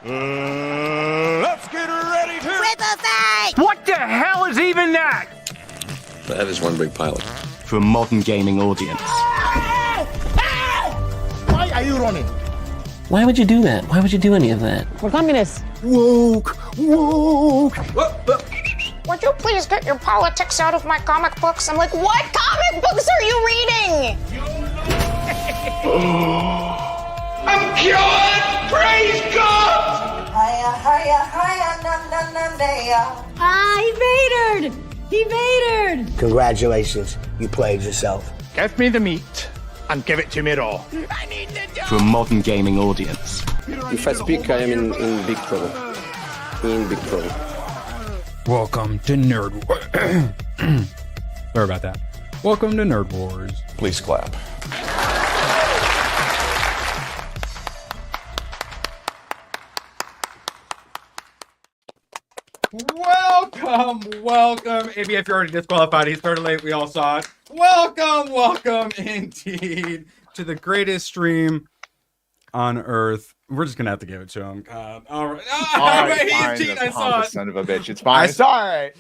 Let's get ready to... What the hell is even that? That is one big pilot. For a modern gaming audience. Why are you running? Why would you do that? Why would you do any of that? We're communists. Woke. Would you please get your politics out of my comic books? I'm like, what comic books are you reading? I'm cured! Praise God! He vatored! Congratulations, you played yourself. Give me the meat and give it to me raw. For a modern gaming audience. If I speak, I am in big trouble. In big trouble. Welcome to Nerd Wars. Sorry about that. Welcome to Nerd Wars. Please clap. Welcome. Maybe if you're already disqualified, he started late. We all saw it. Welcome indeed to the greatest stream on Earth. We're just gonna have to give it to him. All right. I saw it. Son of a bitch. It's fine. It's all right.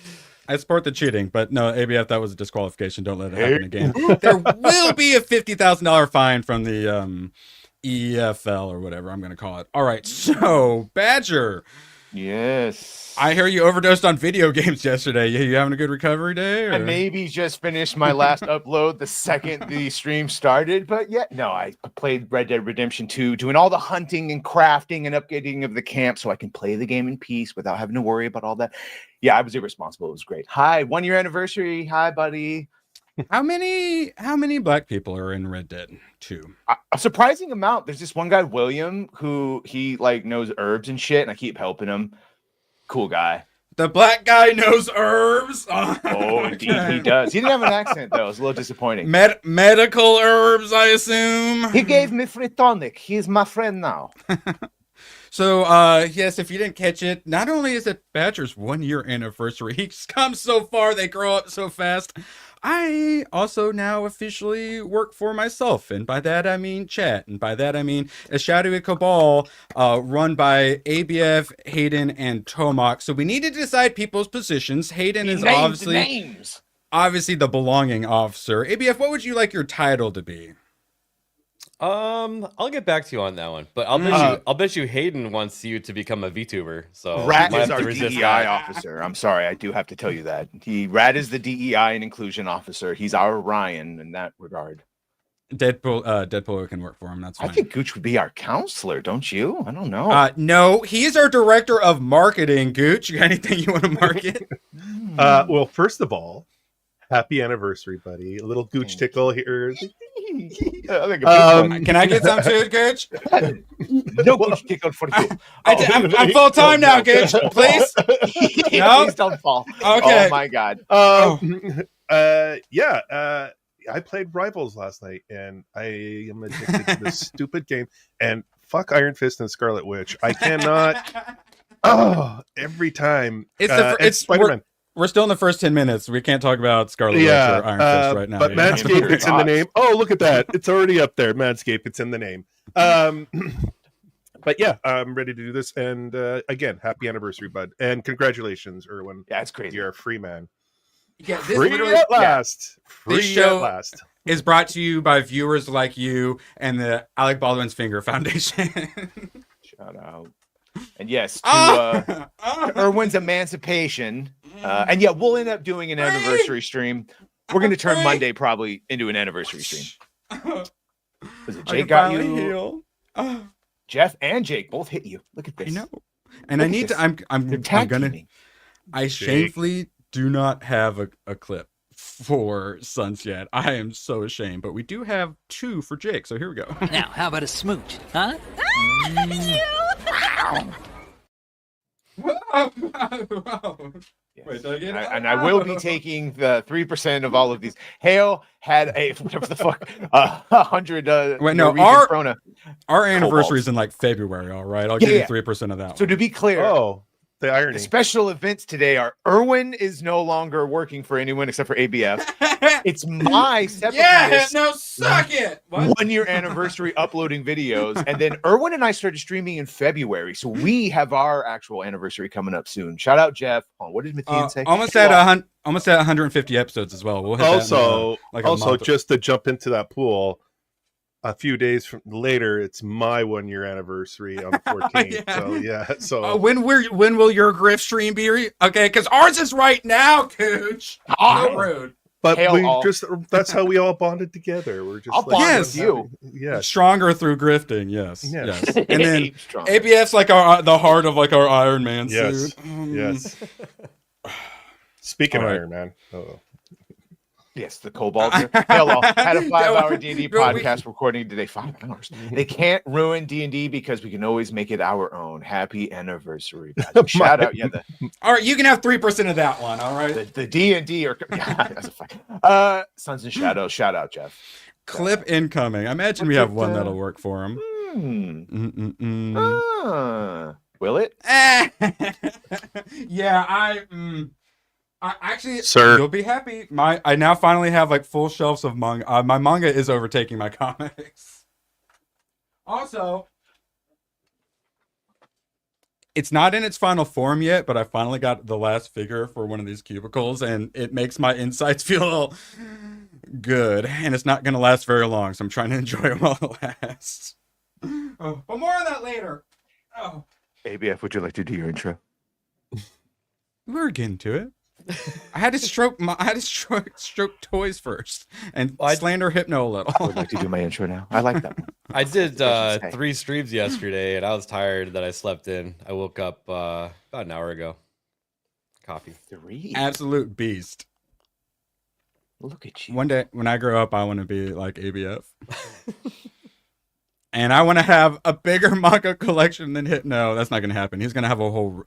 I support the cheating, but no, ABF, that was a disqualification. Don't let it happen again. There will be a $50,000 fine from the EFL or whatever I'm gonna call it. All right, so Badger. Yes. I hear you overdosed on video games yesterday. You having a good recovery day? Or? I maybe just finished my last upload the second the stream started, but yeah, no, I played Red Dead Redemption 2, doing all the hunting and crafting and upgrading of the camp so I can play the game in peace without having to worry about all that. Yeah, I was irresponsible. It was great. Hi, 1 year anniversary. Hi, buddy. How many black people are in Red Dead 2? A surprising amount. There's this one guy, William, who he like knows herbs and shit, and I keep helping him. Cool guy. The black guy knows herbs. Oh, indeed, he does. He didn't have an accent though. It was a little disappointing. Medical herbs, I assume. He gave me free tonic. He's my friend now. So, yes, if you didn't catch it, not only is it Badger's 1 year anniversary, he's come so far, they grow up so fast. I also now officially work for myself, and by that I mean chat, and by that I mean a shadowy cabal run by ABF, Hayden, and Tomac. So we need to decide people's positions. Hayden is obviously the belonging officer. ABF, what would you like your title to be? I'll get back to you on that one, but I'll bet you Hayden wants you to become a VTuber. So Rat is our DEI officer. I'm sorry, I do have to tell you that. Rat is the DEI and inclusion officer. He's our Ryan in that regard. Deadpool can work for him. That's fine. I think Gooch would be our counselor, don't you? I don't know. No, he's our director of marketing. Gooch, you got anything you want to market? Well, first of all, happy anniversary, buddy. A little Gooch tickle here. Can I get some too, Gooch? No Gooch tickle for you. I'm full time now, Gooch. Please. No? Please don't fall. Okay. Oh my God. I played Rivals last night, and I am addicted to this stupid game. And fuck Iron Fist and Scarlet Witch. I cannot. Every time. It's Spider-Man. We're still in the first 10 minutes. We can't talk about Scarlet Witch or Iron Fist right now. But Madscape, it's in the name. Oh, look at that. It's already up there. Madscape, it's in the name. But yeah, I'm ready to do this. And again, happy anniversary, bud. And congratulations, Erwin. Yeah, it's crazy. You're a free man. Yeah, free at last. Yeah. This show is brought to you by viewers like you and the Alec Baldwin's Finger Foundation. Shout out. And yes, to Erwin's emancipation. And yeah, we'll end up doing an anniversary stream. We're going to turn Monday probably into an anniversary stream. Was it Jake got you? Jeff and Jake both hit you. Look at this. I know. And I need to, I'm gonna, I shamefully do not have a clip for Sons yet. I am so ashamed, but we do have 2 for Jake. So here we go. Now, how about a smooch, huh? Yes. Wait, and I will be taking the 3% of all of these. Hale had a whatever the fuck 100. Wait, no, our anniversary is in like February. All right, I'll give you 3% of that. So to be clear, the irony. The special events today are Erwin is no longer working for anyone except for ABF. It's my suck it. What? 1 year anniversary uploading videos, and then Erwin and I started streaming in February, so we have our actual anniversary coming up soon. Shout out Jeff. Oh, what did Matthias say? Almost at 150 episodes as well. We'll hit Also, that in, month. just to jump into that pool, a few days from later, it's my 1 year anniversary on the 14th. So when will your Griff stream be? Okay, because ours is right now, Cooch. So rude. But that's how we all bonded together. We're just with you. Yes. Stronger through grifting, yes. And then ABF's like the heart of like our Iron Man suit. Yes. Speaking of Iron Man. Yes, the Cobalt. Hello. Had a 5-hour D&D podcast recording today. 5 hours. They can't ruin D&D because we can always make it our own. Happy anniversary. Shout out. All right, you can have 3% of that one, all right? The D&D are... Sons and Shadows. Shout out, Jeff. Clip incoming. I imagine we have one that'll work for him. Will it? Yeah, I actually, Sir. You'll be happy. I now finally have like full shelves of manga. My manga is overtaking my comics. Also, it's not in its final form yet, but I finally got the last figure for one of these cubicles, and it makes my insides feel good. And it's not going to last very long, so I'm trying to enjoy it while it lasts. But more on that later. ABF, would you like to do your intro? We're getting to it. I had to stroke toys first and slander Hypno a little. I would like to do my intro now. I like that one. I did 3 streams yesterday, and I was tired that I slept in. I woke up about an hour ago. Coffee. 3. Absolute beast. Look at you. One day when I grow up, I want to be like ABF. And I want to have a bigger manga collection than Hypno. That's not going to happen. He's going to have a whole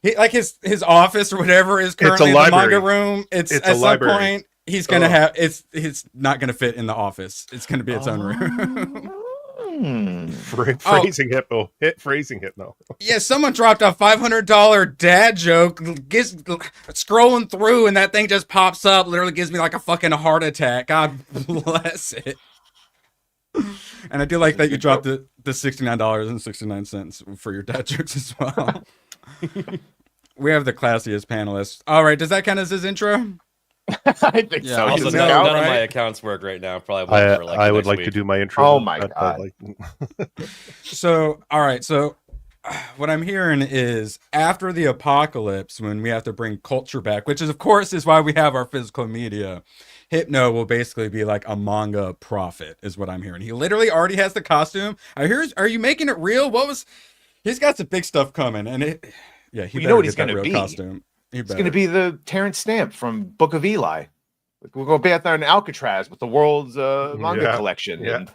his office or whatever is currently the manga room. It's at some point he's going to have it's not going to fit in the office. It's going to be its own room. Phrasing Hypno. Phrasing Hypno. Yeah, someone dropped a $500 dad joke. Scrolling through and that thing just pops up. Literally gives me like a fucking heart attack. God bless it. And I do like that you dropped the $69.69 for your dad jokes as well. We have the classiest panelists. All right, does that count as his intro? I think so. Also, none of my accounts work right now. Probably for like I would like to do my intro. Oh my god! So, all right. So, what I'm hearing is after the apocalypse, when we have to bring culture back, which is, of course, is why we have our physical media. Hypno will basically be like a manga prophet, is what I'm hearing. He literally already has the costume. Are you making it real? He's got some big stuff coming, and he you know what he's going to be. Costume. It's going to be the Terrence Stamp from Book of Eli. We'll go back there in Alcatraz with the world's manga collection. Yeah.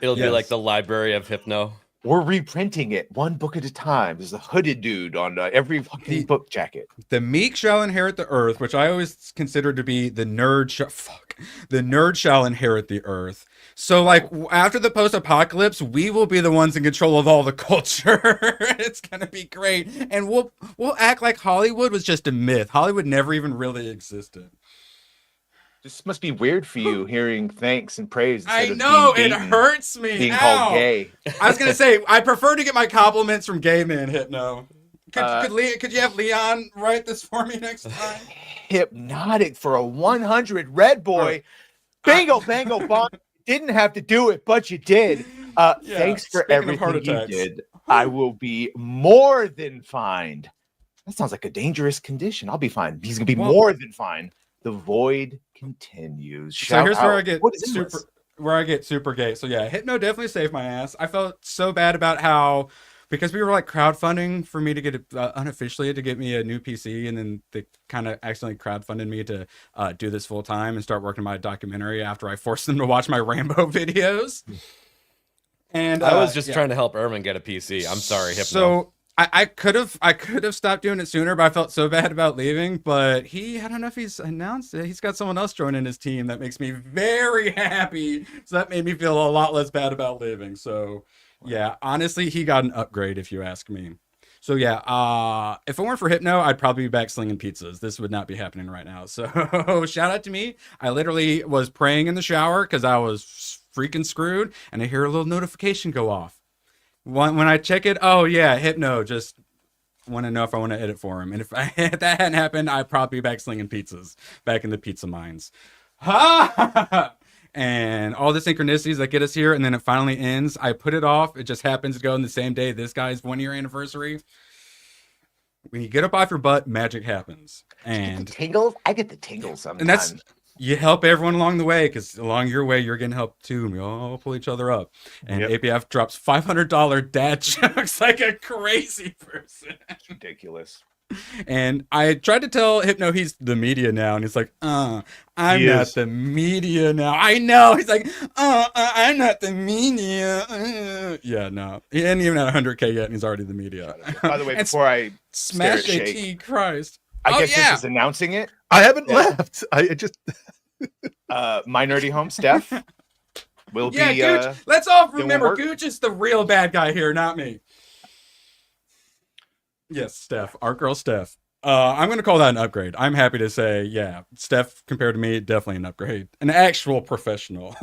It'll be like the Library of Hypno. We're reprinting it one book at a time. There's a hooded dude on every fucking book jacket. The meek shall inherit the earth, which I always consider to be the nerd. The nerd shall inherit the earth. So, like, after the post-apocalypse, we will be the ones in control of all the culture. It's gonna be great, and we'll act like Hollywood was just a myth. Hollywood never even really existed. This must be weird for you hearing thanks and praise. I know, it hurts me. Being called gay. I was gonna say I prefer to get my compliments from gay men. Hypno. Could you have Leon write this for me next time? Hypnotic for a 100 Red Boy. Bingo, bango, bong. Didn't have to do it, but you did. Thanks for everything you did. I will be more than fine. That sounds like a dangerous condition. I'll be fine. He's gonna be more than fine. The void continues. So here's where I get super gay. So yeah, Hypno definitely saved my ass. I felt so bad about how, because we were like crowdfunding for me to get unofficially to get me a new PC, and then they kind of accidentally crowdfunded me to do this full time and start working on my documentary after I forced them to watch my Rambo videos. And I was just trying to help Erwin get a PC. I'm sorry, Hypno. So I could have stopped doing it sooner, but I felt so bad about leaving. But I don't know if he's announced it. He's got someone else joining his team that makes me very happy. So that made me feel a lot less bad about leaving. So yeah, honestly, he got an upgrade if you ask me. So yeah, if it weren't for Hypno, I'd probably be back slinging pizzas. This would not be happening right now. So shout out to me. I literally was praying in the shower because I was freaking screwed, and I hear a little notification go off. When I check it, oh yeah, Hypno just want to know if I want to edit for him. And if that hadn't happened, I'd probably be back slinging pizzas, back in the pizza mines. Ha! And all the synchronicities that get us here, and then it finally ends. I put it off. It just happens to go on the same day this guy's 1-year anniversary. When you get up off your butt, magic happens. And tingles? I get the tingles sometimes. And that's, you help everyone along the way, because along your way, you're getting helped too. And we all pull each other up. And APF drops $500 dad jokes like a crazy person. It's ridiculous. And I tried to tell Hypno he's the media now, and he's like, I'm not the media now. I know. He's like, I'm not the media. Yeah, no. He ain't even at 100K yet, and he's already the media. By the way, before I smash AT, Christ. I guess this is announcing it. I haven't left. I just my nerdy home, Steph, will be. Gooch. Let's all remember, Gooch is the real bad guy here, not me. Yes, Steph, our girl Steph. I'm going to call that an upgrade. I'm happy to say, yeah, Steph compared to me, definitely an upgrade. An actual professional.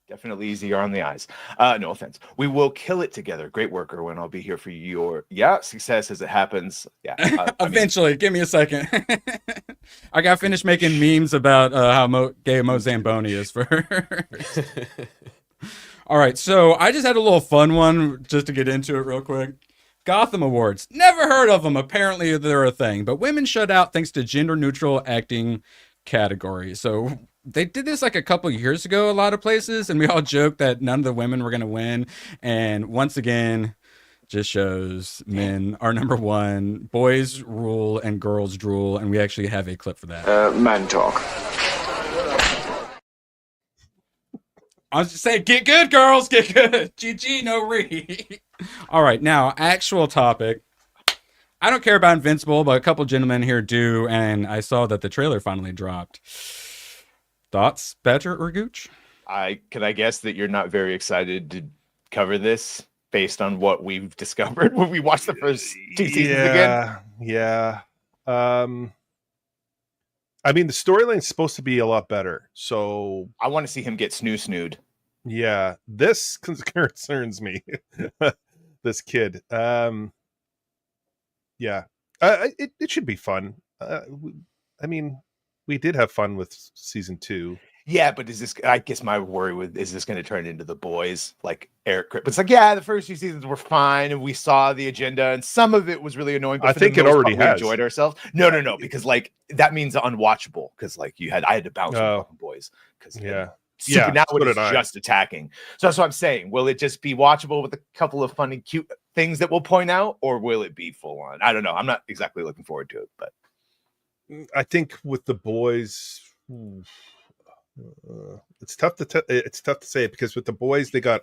Definitely easier on the eyes. No offense. We will kill it together. Great work, Erwin. I'll be here for your success as it happens. Yeah. Eventually, give me a second. I got finished making memes about how gay Mo Zamboni is first. All right, so I just had a little fun one just to get into it real quick. Gotham Awards. Never heard of them. Apparently they're a thing. But women shut out thanks to gender-neutral acting category. So they did this like a couple years ago a lot of places, and we all joked that none of the women were going to win. And once again, just shows men are number one. Boys rule and girls drool. And we actually have a clip for that. Man talk. I was just saying, get good, girls, get good. GG, no re. All right, now, actual topic. I don't care about Invincible, but a couple gentlemen here do, and I saw that the trailer finally dropped. Thoughts, Badger or Gooch? Can I guess that you're not very excited to cover this based on what we've discovered when we watched the first 2 seasons again? Yeah. I mean, the storyline's supposed to be a lot better, so I want to see him get snooed. Yeah, this concerns me. This kid. Yeah, it should be fun. I mean, we did have fun with season 2. Yeah, but I guess my worry is this going to turn into The Boys, like Eric Kripke? It's like, yeah, the first 2 seasons were fine, and we saw the agenda, and some of it was really annoying. But I think it already has. We enjoyed ourselves. No, because like that means I had to bounce from fucking Boys because now it is just attacking. So that's what I'm saying. Will it just be watchable with a couple of funny, cute things that we'll point out, or will it be full on? I don't know. I'm not exactly looking forward to it, but I think with The Boys, it's tough to say it because with The Boys they got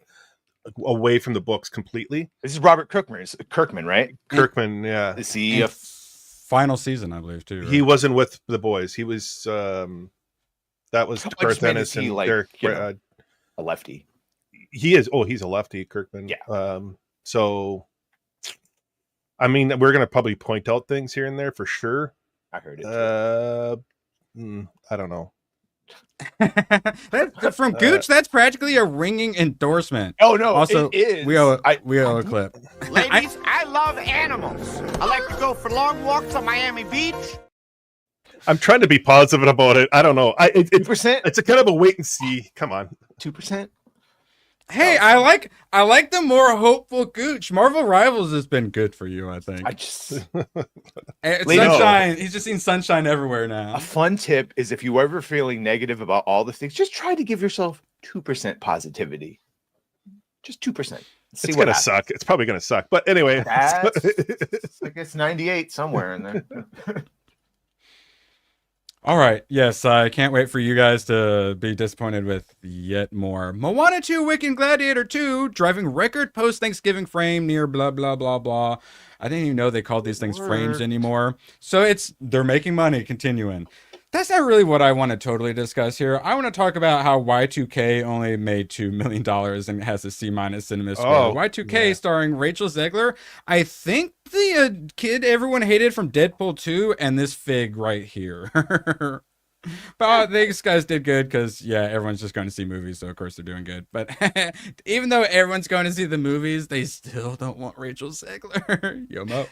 away from the books completely. This is Robert Kirkman, right? Kirkman, yeah. Is he a final season, I believe, too? Right? He wasn't with The Boys. He was that was Garth Ennis and Derek, a lefty. He is. Oh, he's a lefty, Kirkman. Yeah. So, I mean, we're gonna probably point out things here and there for sure. I heard it. I don't know. From Gooch, that's practically a ringing endorsement. Oh no! Also, it is. we owe a clip. Ladies, I love animals. I like to go for long walks on Miami Beach. I'm trying to be positive about it. I don't know. 2%. It's a kind of a wait and see. Come on, 2%. Hey, I like the more hopeful Gooch. Marvel Rivals has been good for you, I think. Sunshine. He's just seen sunshine everywhere now. A fun tip is if you ever feeling negative about all the things, just try to give yourself 2% positivity. Just 2%. It's gonna suck. It's probably gonna suck. But anyway, I guess 98 somewhere in there. All right. Yes, I can't wait for you guys to be disappointed with yet more. Moana 2 Wicked Gladiator 2 driving record post-Thanksgiving frame near blah, blah, blah, blah. I didn't even know they called these things frames anymore. So they're making money continuing. That's not really what I want to totally discuss here. I want to talk about how Y2K only made $2 million and has a C- cinema score. Oh, Y2K yeah. starring Rachel Zegler. I think the kid everyone hated from Deadpool 2 and this fig right here. But these guys did good because, yeah, everyone's just going to see movies, so of course they're doing good. But even though everyone's going to see the movies, they still don't want Rachel Zegler. Yo, Mo.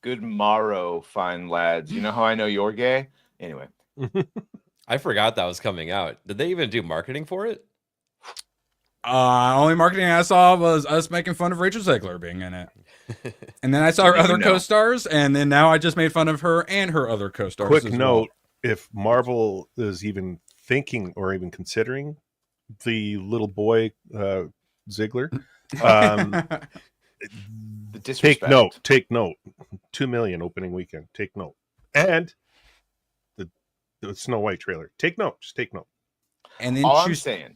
Good morrow, fine lads. You know how I know you're gay? Anyway. I forgot that was coming out. Did they even do marketing for it? Only marketing I saw was us making fun of Rachel Zegler being in it. And then I saw her other co-stars, and then now I just made fun of her and her other co-stars. Quick as note, if Marvel is even thinking or even considering the little boy Ziggler, take note. 2 million opening weekend. Take note. And the Snow White trailer. Take note. Just take note. And then all I'm saying,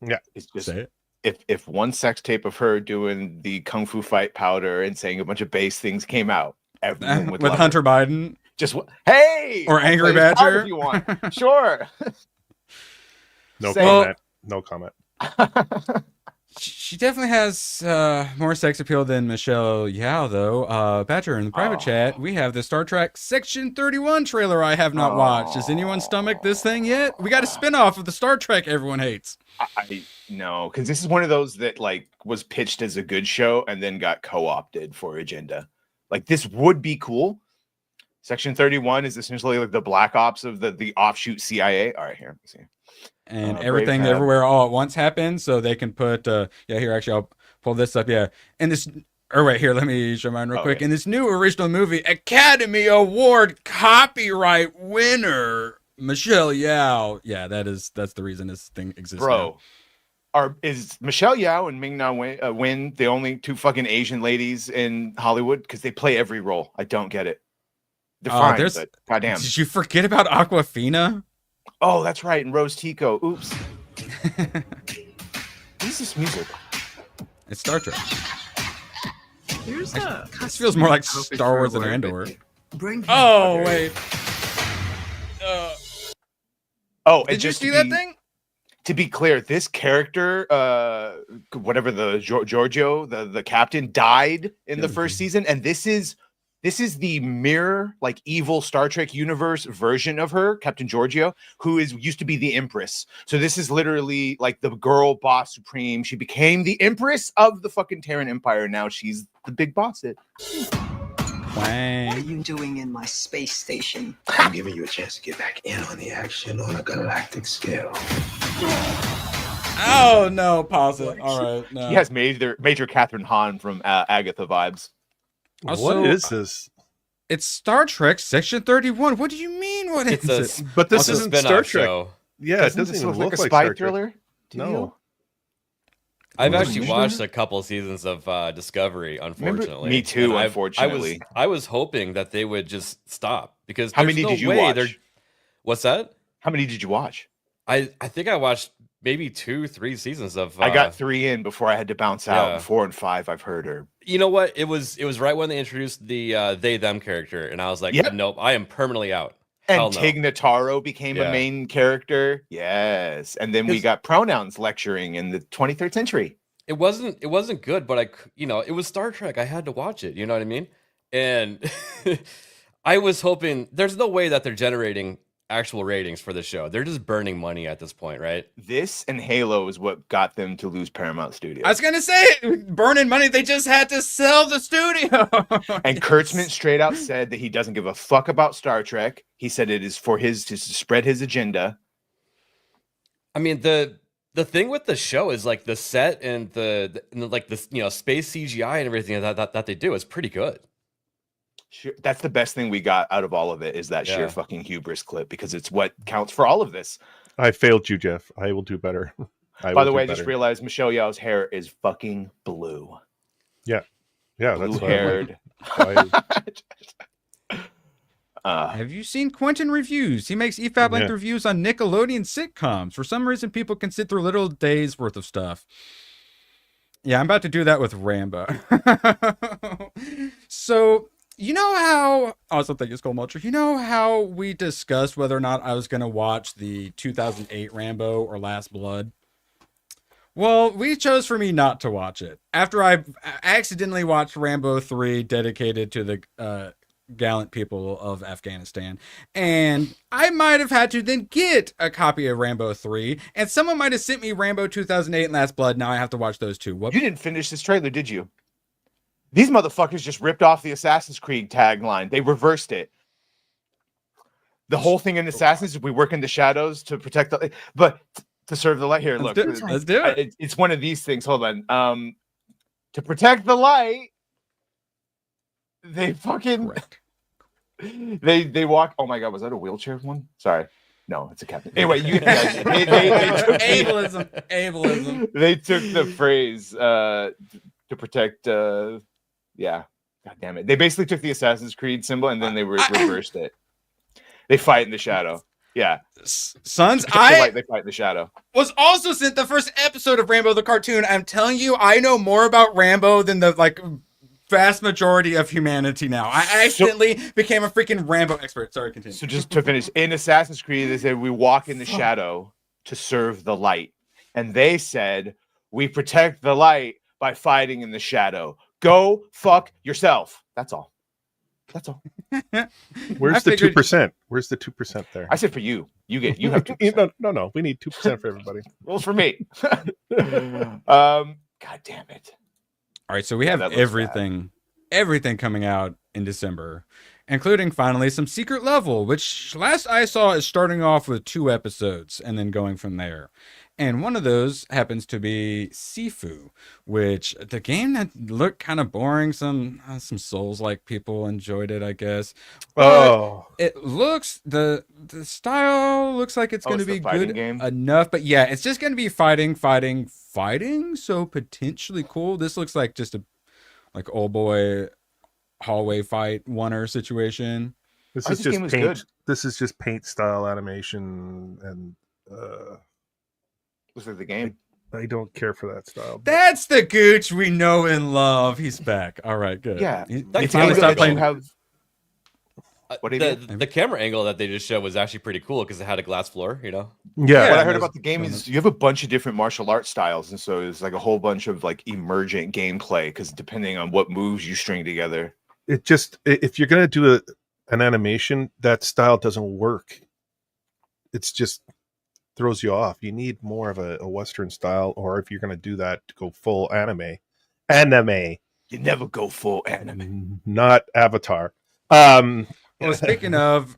yeah, is just say it. If one sex tape of her doing the kung fu fight powder and saying a bunch of base things came out, everyone would with love Hunter it. Biden. Just hey, or I'll Angry play his part Badger if you want. Sure. No Say comment. No comment. She definitely has more sex appeal than Michelle Yao, though. Badger, in the private chat, we have the Star Trek Section 31 trailer I have not watched. Has anyone stomached this thing yet? We got a spinoff of the Star Trek everyone hates. I know, because this is one of those that like was pitched as a good show and then got co-opted for agenda. Like this would be cool. Section 31 is essentially like the black ops of the offshoot CIA. All right, here. Let's see. And everything everywhere all at once happens, so they can put here actually I'll pull this up. And this wait, here, let me show mine real quick. Okay. In this new original movie, Academy Award copyright winner Michelle Yao. Yeah, that's the reason this thing exists. Bro, is Michelle Yao and Ming Na Wen the only two fucking Asian ladies in Hollywood? Because they play every role. I don't get it. They're fine, but goddamn. Did you forget about Aquafina? Oh, that's right, and Rose Tico. Oops. What is this music? It's Star Trek. Here's This feels more like Star Wars than Andor. Bring Oh, wait. Did you see that thing? To be clear, this character, whatever the Giorgio, the captain, died in the first season, and this is the mirror, like evil Star Trek universe version of her, Captain Giorgio, who used to be the Empress. So this is literally like the girl boss supreme. She became the Empress of the fucking Terran Empire. Now she's the big boss. What are you doing in my space station? I'm giving you a chance to get back in on the action on a galactic scale. Oh no! Pause it. All right. No. He has Major Catherine Hahn from Agatha vibes. Also, what is this? It's Star Trek Section 31. What do you mean? What is it? But this isn't Star Trek. Show. Yeah, it doesn't even look like a like spy Star thriller. Trek. No. I've actually watched a couple seasons of Discovery, unfortunately. Me too, and unfortunately. I was hoping that they would just stop because how many did you watch? What's that? How many did you watch? I think I watched maybe 2-3 seasons of. I got 3 in before I had to bounce out. Yeah. 4 and 5, I've heard her. You know what? It was right when they introduced the they them character, and I was like, nope, I am permanently out. And Tig Notaro became a main character. Yes. And then we got pronouns lecturing in the 23rd century. It wasn't good, but it was Star Trek. I had to watch it. You know what I mean? And I was hoping there's no way that they're generating actual ratings for the show. They're just burning money at this point, right? This and Halo is what got them to lose Paramount Studios. I was gonna say, burning money. They just had to sell the studio. And Kurtzman straight out said that he doesn't give a fuck about Star Trek. He said it is for to spread his agenda. I mean, the thing with the show is like the set and the space CGI and everything that they do is pretty good. Sure. That's the best thing we got out of all of it is that sheer fucking hubris clip because it's what counts for all of this. I failed you, Jeff. I will do better. By the way, I just realized Michelle Yeoh's hair is fucking blue. Yeah. Yeah, that's blue-haired. Have you seen Quentin reviews? He makes EFAB length reviews on Nickelodeon sitcoms. For some reason, people can sit through little days worth of stuff. Yeah, I'm about to do that with Rambo. So You know how, also thank you, Skull Mulcher. You know how we discussed whether or not I was going to watch the 2008 Rambo or Last Blood? Well, we chose for me not to watch it. After I accidentally watched Rambo 3 dedicated to the gallant people of Afghanistan. And I might have had to then get a copy of Rambo 3. And someone might have sent me Rambo 2008 and Last Blood. Now I have to watch those two. Whoop. You didn't finish this trailer, did you? These motherfuckers just ripped off the Assassin's Creed tagline. They reversed it. The whole thing in Assassins is we work in the shadows to protect the... But to serve the light here, look. Let's do it. It's one of these things. Hold on. To protect the light, they fucking... They walk... Oh my God, was that a wheelchair one? Sorry. No, it's a captain. Anyway, they took ableism. They took the phrase to protect... Yeah, God damn it. They basically took the Assassin's Creed symbol and then they reversed it. They fight in the shadow. Yeah. Sons, they fight in the shadow. Was also sent the first episode of Rambo the cartoon. I'm telling you, I know more about Rambo than the vast majority of humanity now. I accidentally became a freaking Rambo expert. Sorry, continue. So just to finish, in Assassin's Creed, they said we walk in the shadow to serve the light. And they said we protect the light by fighting in the shadow. Go fuck yourself. That's all. That's all. Where's the 2%? Where's the 2% there? I said for you. You have 2%. No. We need 2% for everybody. Well, for me. God damn it. All right, so we have everything coming out in December, including finally some Secret Level, which last I saw is starting off with 2 episodes and then going from there. And one of those happens to be Sifu, which the game that looked kind of boring. Some Souls-like people enjoyed it, I guess. But it looks the style looks like it's going to be good enough. But yeah, it's just going to be fighting. So potentially cool. This looks like just a old boy hallway fight oneer situation. This is just paint. Good. This is just paint style animation and. Looks like the game. I don't care for that style. That's the Gooch we know and love. He's back. All right, good. Yeah. He finally stopped playing. The camera angle that they just showed was actually pretty cool because it had a glass floor, you know? Yeah. What I heard about the game is you have a bunch of different martial arts styles. And so it's like a whole bunch of emergent gameplay because depending on what moves you string together. It just, if you're going to do an animation, that style doesn't work. It's just... throws you off. You need more of a Western style, or if you're going to do that, to go full anime. You never go full anime. Not Avatar. Well, speaking of,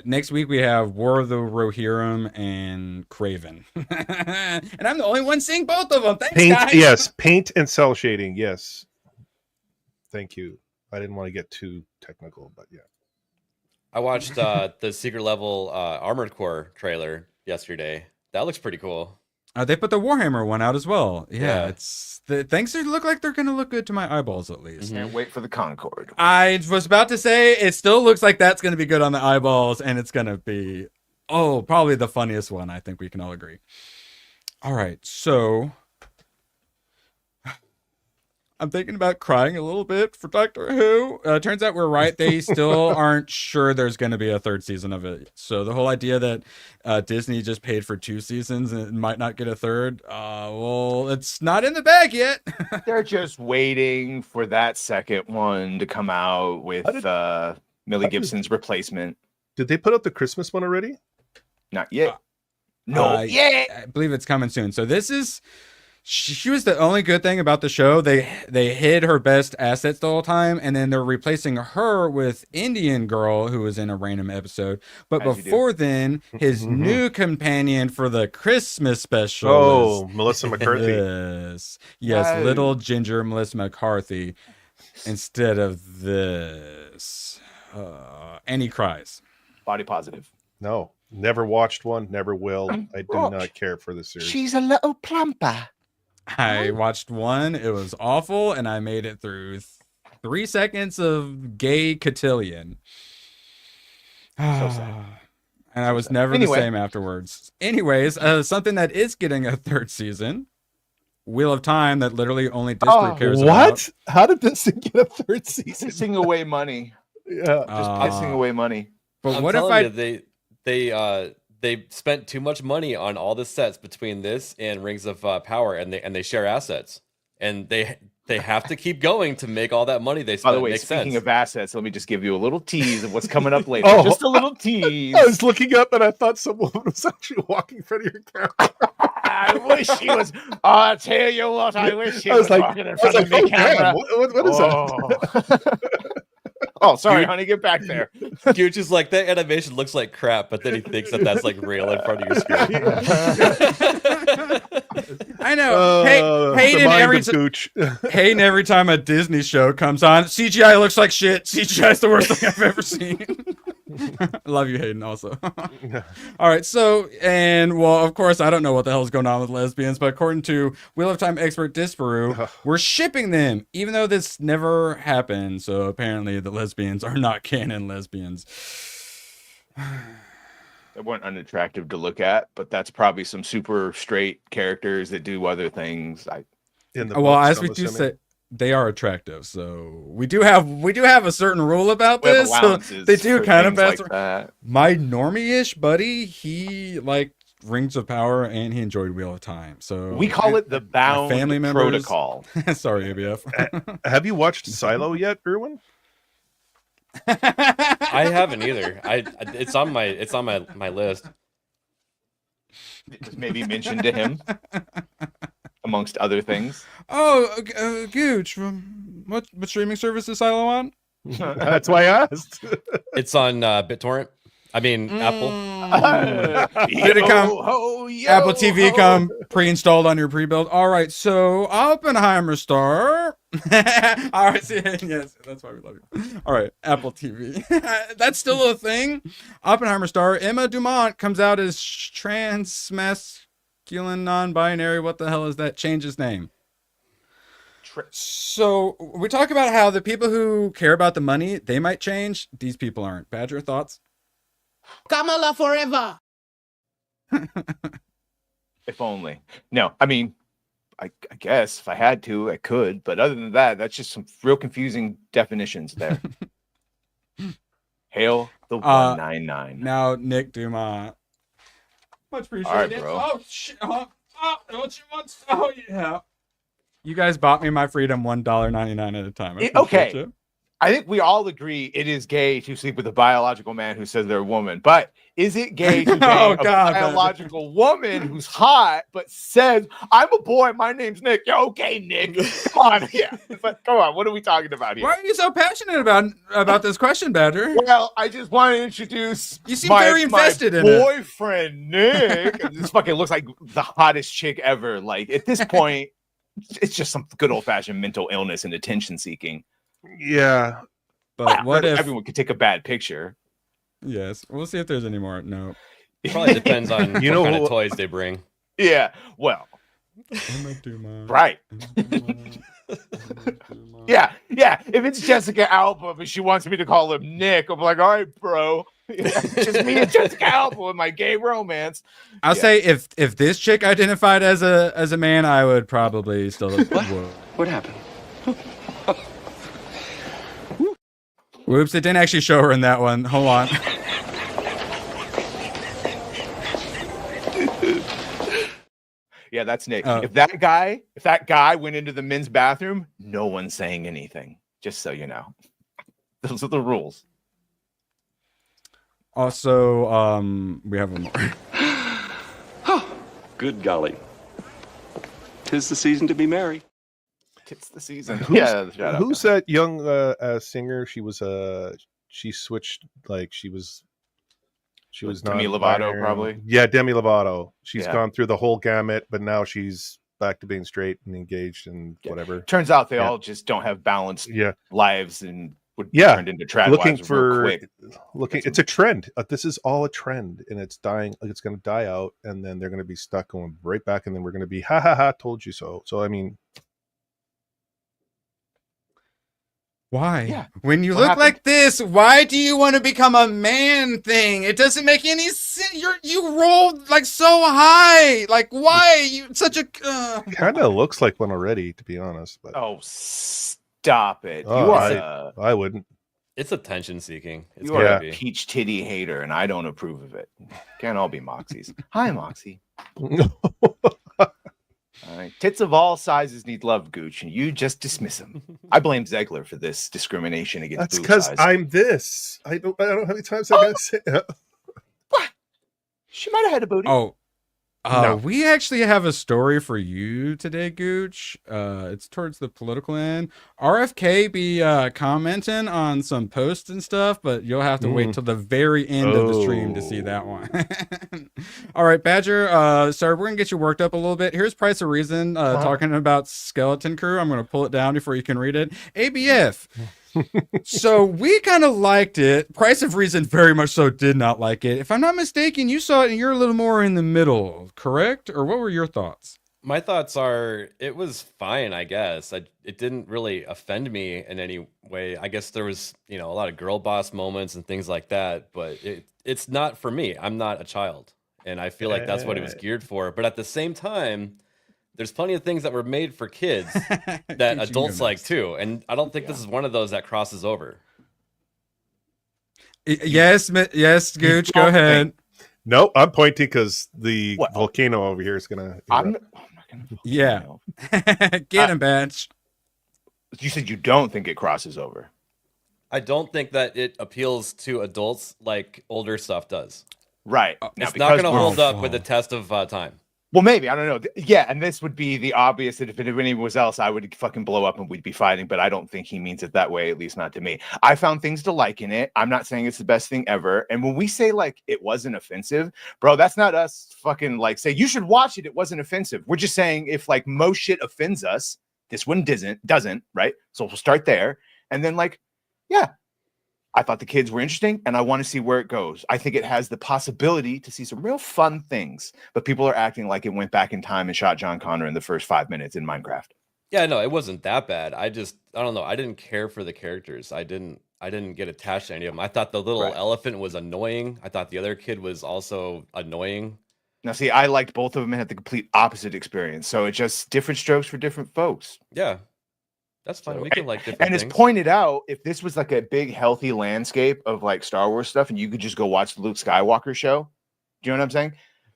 next week we have War of the Rohirrim and Craven. And I'm the only one seeing both of them. Thanks, guys. Yes, paint and cell shading. Yes. Thank you. I didn't want to get too technical, but yeah. I watched the Secret Level Armored Core trailer yesterday. That looks pretty cool. They put the Warhammer one out as well. Yeah. It's things look like they're gonna look good to my eyeballs at least. Can't wait for the Concord. I was about to say it still looks like that's gonna be good on the eyeballs, and it's gonna be probably the funniest one. I think we can all agree. All right, so I'm thinking about crying a little bit for Doctor Who. Turns out we're right. They still aren't sure there's going to be a 3rd season of it. So the whole idea that Disney just paid for 2 seasons and might not get a 3rd, well, it's not in the bag yet. They're just waiting for that second one to come out with Millie Gibson's replacement. Did they put out the Christmas one already? Not yet. I believe it's coming soon. So this is... She was the only good thing about the show. They hid her best assets the whole time, and then they're replacing her with Indian Girl, who was in a random episode. But before then, his new companion for the Christmas special. Melissa McCarthy. Yes, little ginger Melissa McCarthy instead of this. And he cries. Body positive. No, never watched one, never will. I do not care for the series. She's a little plumper. I watched one. It was awful, and I made it through 3 seconds of gay cotillion. So sad. And I was never the same afterwards. Anyways, something that is getting a 3rd season Wheel of Time that literally only Discord cares what? about. How did this thing get a third season? Pissing away money. Yeah, just pissing away money. But I'm what if telling you, they spent too much money on all the sets between this and Rings of Power, and they share assets, and they have to keep going to make all that money they spent. By the way, make speaking sense. of assets, let me just give you a little tease of what's coming up later. Oh. Just a little tease. I was looking up and I thought someone was actually walking in front of your camera. I wish he was. I'll tell you what. I wish he I was like, walking in front of me. oh, damn, Camera. what is that? Oh, sorry, honey. Get back there. Gooch is like, that animation looks like crap, but then he thinks that that's like real in front of your screen. I know. Hayden Hayden every time a Disney show comes on, CGI looks like shit. CGI is the worst thing I've ever seen. Love you, Hayden, also. All right, so, and well, of course, I don't know what the hell is going on with lesbians, but according to Wheel of Time expert Disparu, we're shipping them, even though this never happened. So apparently the lesbians are not canon lesbians. They weren't unattractive to look at, but that's probably some super straight characters that do other things. Well, as we do say, they are attractive, so we do have a certain rule about this. So they do kind of pass. Like my normie-ish buddy, he liked Rings of Power and he enjoyed Wheel of Time. So we call it the bound family members, protocol. Sorry, ABF. Have you watched Silo yet, Erwin? I haven't either. It's on my list. Just maybe mentioned to him amongst other things. Oh, Gooch, what streaming service is Silo on? That's why I asked. It's on BitTorrent. I mean, Apple. Did it come? Apple TV come pre-installed on your pre-build? All right, so Oppenheimer star. All right, yes, that's why we love you. All right, Apple TV. That's still a thing. Oppenheimer star Emma Dumont comes out as trans, masculine, non-binary. What the hell is that? Change his name. So we talk about how the people who care about the money, they might change. These people aren't. Badger, thoughts? Kamala forever. If only. No, I mean, I guess if I had to, I could. But other than that, that's just some real confusing definitions there. Hail the 199. Now, Nick Dumont. Much appreciated. All right, bro. Oh, shit. Oh, don't you want? Oh, yeah. You guys bought me my freedom $1.99 at a time. Okay. You. I think we all agree it is gay to sleep with a biological man who says they're a woman. But is it gay to bang a biological woman who's hot but says, I'm a boy, my name's Nick? Yeah, okay, Nick. Come on. Yeah. But come on, what are we talking about here? Why are you so passionate about this question, Badger? Well, I just want to introduce you seem very invested in boyfriend, Nick. This fucking looks like the hottest chick ever. Like, at this point, it's just some good old-fashioned mental illness and attention seeking. Yeah, but what if everyone could take a bad picture? Yes, we'll see if there's any more. No, probably depends on what kind of toys they bring. Yeah, well, right. Yeah. If it's Jessica Alba and she wants me to call him Nick, I'm like, all right, bro. Just me and Jessica Alba in my gay romance. I'll say if this chick identified as a man, I would probably still. What happened? Whoops! It didn't actually show her in that one. Hold on. Yeah, that's Nick. If that guy went into the men's bathroom, no one's saying anything. Just so you know, those are the rules. Also, we have one more. Good golly, 'tis the season to be merry. It's the season. Who's that young singer? She was she switched, like she was Demi Lovato, probably. Yeah, Demi Lovato. She's gone through the whole gamut, but now she's back to being straight and engaged and whatever. Turns out they all just don't have balanced lives and would turned into trad looking wives for real quick. It's a trend. This is all a trend, and it's dying. It's going to die out, and then they're going to be stuck going right back, and then we're going to be ha ha ha, told you so. So I mean. Why? Yeah. When you What look happened? like this, why do you want to become a man thing? It doesn't make any sense. You rolled like so high. Like why? You such a Kind of looks like one already, to be honest. But Oh, stop it! Oh, You are I wouldn't. It's attention seeking. It's you are gotta a be. peach titty hater, and I don't approve of it. Can't all be Moxies. Hi, Moxie. All right. Tits of all sizes need love, Gooch, and you just dismiss them. I blame Zegler for this discrimination against That's boob because size. I'm this. I don't know how many times I gotta say it. She might have had a booty. Oh, No. We actually have a story for you today, Gooch. It's towards the political end. RFK be commenting on some posts and stuff, but you'll have to wait till the very end of the stream to see that one. All right, Badger, sir, we're gonna get you worked up a little bit. Here's Price of Reason talking about Skeleton Crew. I'm gonna pull it down before you can read it. ABF. So we kind of liked it. Price of Reason very much so did not like it. If I'm not mistaken, you saw it and you're a little more in the middle, correct? Or what were your thoughts? My thoughts are it was fine, I guess. It didn't really offend me in any way. I guess there was, a lot of girl boss moments and things like that, but it's not for me. I'm not a child. And I feel like that's what it was geared for. But at the same time, there's plenty of things that were made for kids that adults like too. And I don't think this is one of those that crosses over. Yes, Gooch, go ahead. No, I'm pointing because the volcano over here is gonna. I'm not gonna. Yeah. Get him, Badge. You said you don't think it crosses over. I don't think that it appeals to adults like older stuff does. Right. Now, it's not going to hold up with the test of time. Well, maybe. I don't know. Yeah, and this would be the obvious that if anyone was else, I would fucking blow up and we'd be fighting, but I don't think he means it that way, at least not to me. I found things to like in it. I'm not saying it's the best thing ever. And when we say, like, it wasn't offensive, bro, that's not us fucking, like, say, you should watch it, it wasn't offensive. We're just saying if, like, most shit offends us, this one doesn't, right? So we'll start there. And then, like, yeah, I thought the kids were interesting, and I want to see where it goes. I think it has the possibility to see some real fun things, but people are acting like it went back in time and shot John Connor in the first 5 minutes in Minecraft. Yeah, no, it wasn't that bad. I don't know. I didn't care for the characters. I didn't get attached to any of them. I thought the little elephant was annoying. I thought the other kid was also annoying. Now, see, I liked both of them and had the complete opposite experience. So it's just different strokes for different folks. Yeah. That's fine. We can like different and things. it's pointed out, if this was like a big, healthy landscape of like Star Wars stuff, and you could just go watch the Luke Skywalker show. Do you know what I'm saying?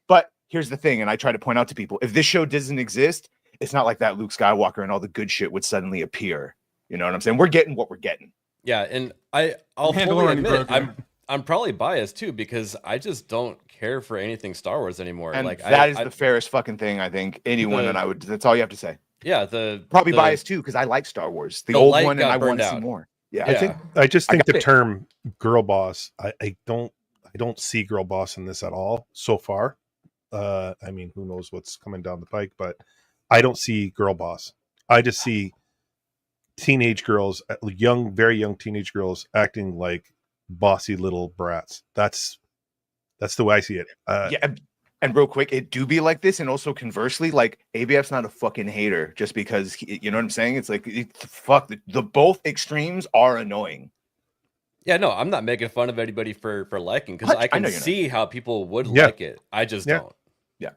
But here's the thing, and I try to point out to people, if this show doesn't exist, it's not like that Luke Skywalker and all the good shit would suddenly appear. You know what I'm saying? We're getting what we're getting. Yeah, and I'll fully admit I'm probably biased too, because I just don't care for anything Star Wars anymore. And like that is the fairest fucking thing, I think. Anyone that I would, that's all you have to say. Yeah, probably biased too, because I like Star Wars, the old one, and I want to see more. Yeah, I just think the term "girl boss," I don't see girl boss in this at all so far. I mean, who knows what's coming down the pike, but I don't see girl boss. I just see teenage girls, very young teenage girls, acting like bossy little brats. That's the way I see it. Yeah. And real quick, it do be like this, and also conversely, like ABF's not a fucking hater just because you know what I'm saying. It's like fuck the both extremes are annoying. Yeah, no, I'm not making fun of anybody for liking, because I can see how people would like it. I just don't. Yeah,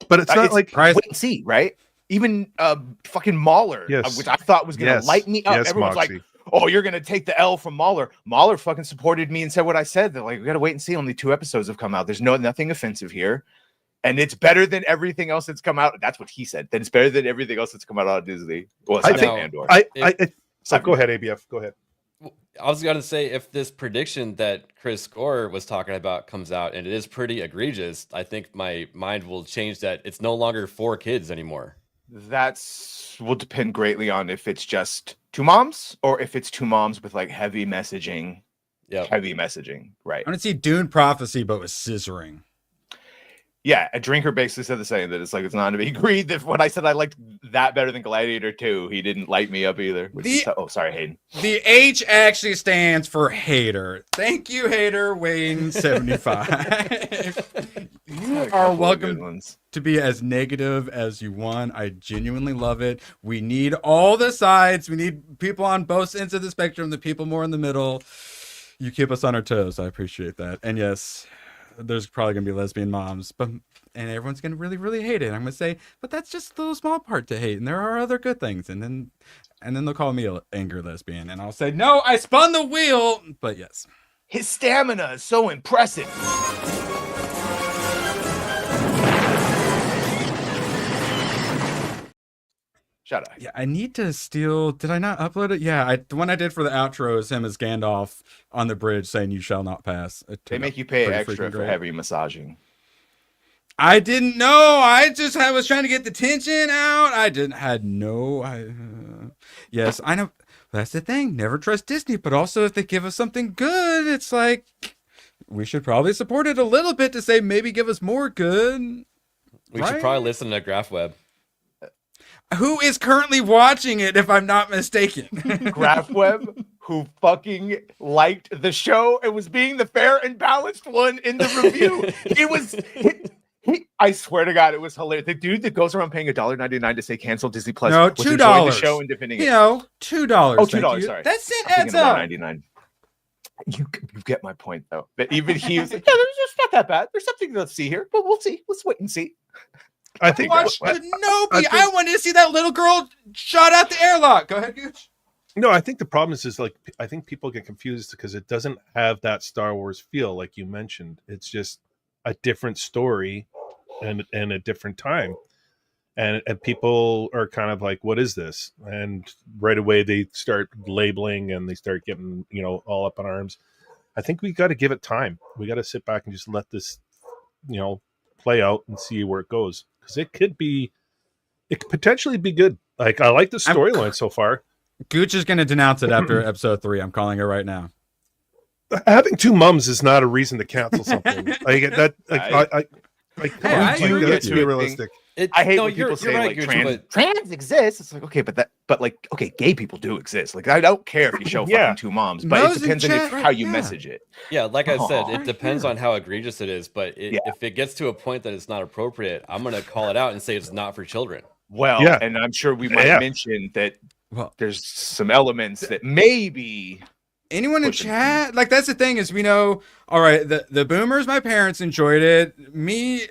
but it's not like wait and see, right? Even fucking Mahler, which I thought was gonna light me up. Everyone's Moxie. like, oh, you're gonna take the L from Mahler. Mahler fucking supported me and said what I said. They're like, we gotta wait and see. Only 2 episodes have come out. There's nothing offensive here, and it's better than everything else that's come out. That's what he said. That it's better than everything else that's come out on Disney. Well, I think Andor. Go ahead, ABF. Go ahead. I was gonna say, if this prediction that Chris Gore was talking about comes out and it is pretty egregious, I think my mind will change that it's no longer 4 kids anymore. That's will depend greatly on if it's just 2 moms or if it's 2 moms with like heavy messaging. Yeah, heavy messaging. Right. I want to see Dune Prophecy, but with scissoring. Yeah, a drinker basically said the same, that it's like it's not to be agreed that when I said I liked that better than Gladiator 2, he didn't light me up either. Oh, sorry, Hayden. The H actually stands for hater. Thank you, hater, weighing 75. You Had a are couple of welcome good ones. to be as negative as you want. I genuinely love it. We need all the sides. We need people on both ends of the spectrum, the people more in the middle. You keep us on our toes. I appreciate that. And yes, there's probably going to be lesbian moms, and everyone's going to really, really hate it. I'm going to say, but that's just a little small part to hate. And there are other good things. And then they'll call me an angry lesbian. And I'll say, no, I spun the wheel. But yes. His stamina is so impressive. Shut up. Yeah, I need to steal. Did I not upload it? Yeah, the one I did for the outro is him as Gandalf on the bridge saying, "You shall not pass." They make you pay pretty extra freaking for great. heavy massaging. I didn't know. I was trying to get the tension out. Yes, I know. That's the thing. Never trust Disney, but also if they give us something good, it's like we should probably support it a little bit to say maybe give us more good. We should probably listen to GraphWeb. Who is currently watching it, if I'm not mistaken? GraphWeb, who fucking liked the show and was being the fair and balanced one in the review. It was. I swear to God, it was hilarious. The dude that goes around paying $1.99 to say cancel Disney Plus. No, was enjoying the show and defending it. You know, $2. Oh, $2. Sorry, that's it. Adds up. $1.99. You get my point though. That even he was like, yeah, there's just not that bad. There's something to see here, but we'll see. Let's wait and see. I think watch Kenobi. I wanted to see that little girl shot out the airlock. Go ahead, Gooch. No, I think the problem is like I think people get confused because it doesn't have that Star Wars feel like you mentioned. It's just a different story and a different time. And people are kind of like, what is this? And right away they start labeling and they start getting, all up in arms. I think we got to give it time. We got to sit back and just let this, play out and see where it goes. Because it could potentially be good. Like, I like the storyline so far. Gooch is going to denounce it after episode 3. I'm calling it right now. Having 2 mums is not a reason to cancel something. I get that. Let's be realistic. I hate when people say right, like trans exists. It's like, okay, but gay people do exist. Like, I don't care if you show fucking 2 moms, but it depends on how you message it. Yeah, like I said, it depends on how egregious it is. But if it gets to a point that it's not appropriate, I'm gonna call it out and say it's not for children. Well, and I'm sure we might mention that there's some elements that maybe anyone in chat, like, that's the thing is, we know, all right, the boomers, my parents enjoyed it. Me,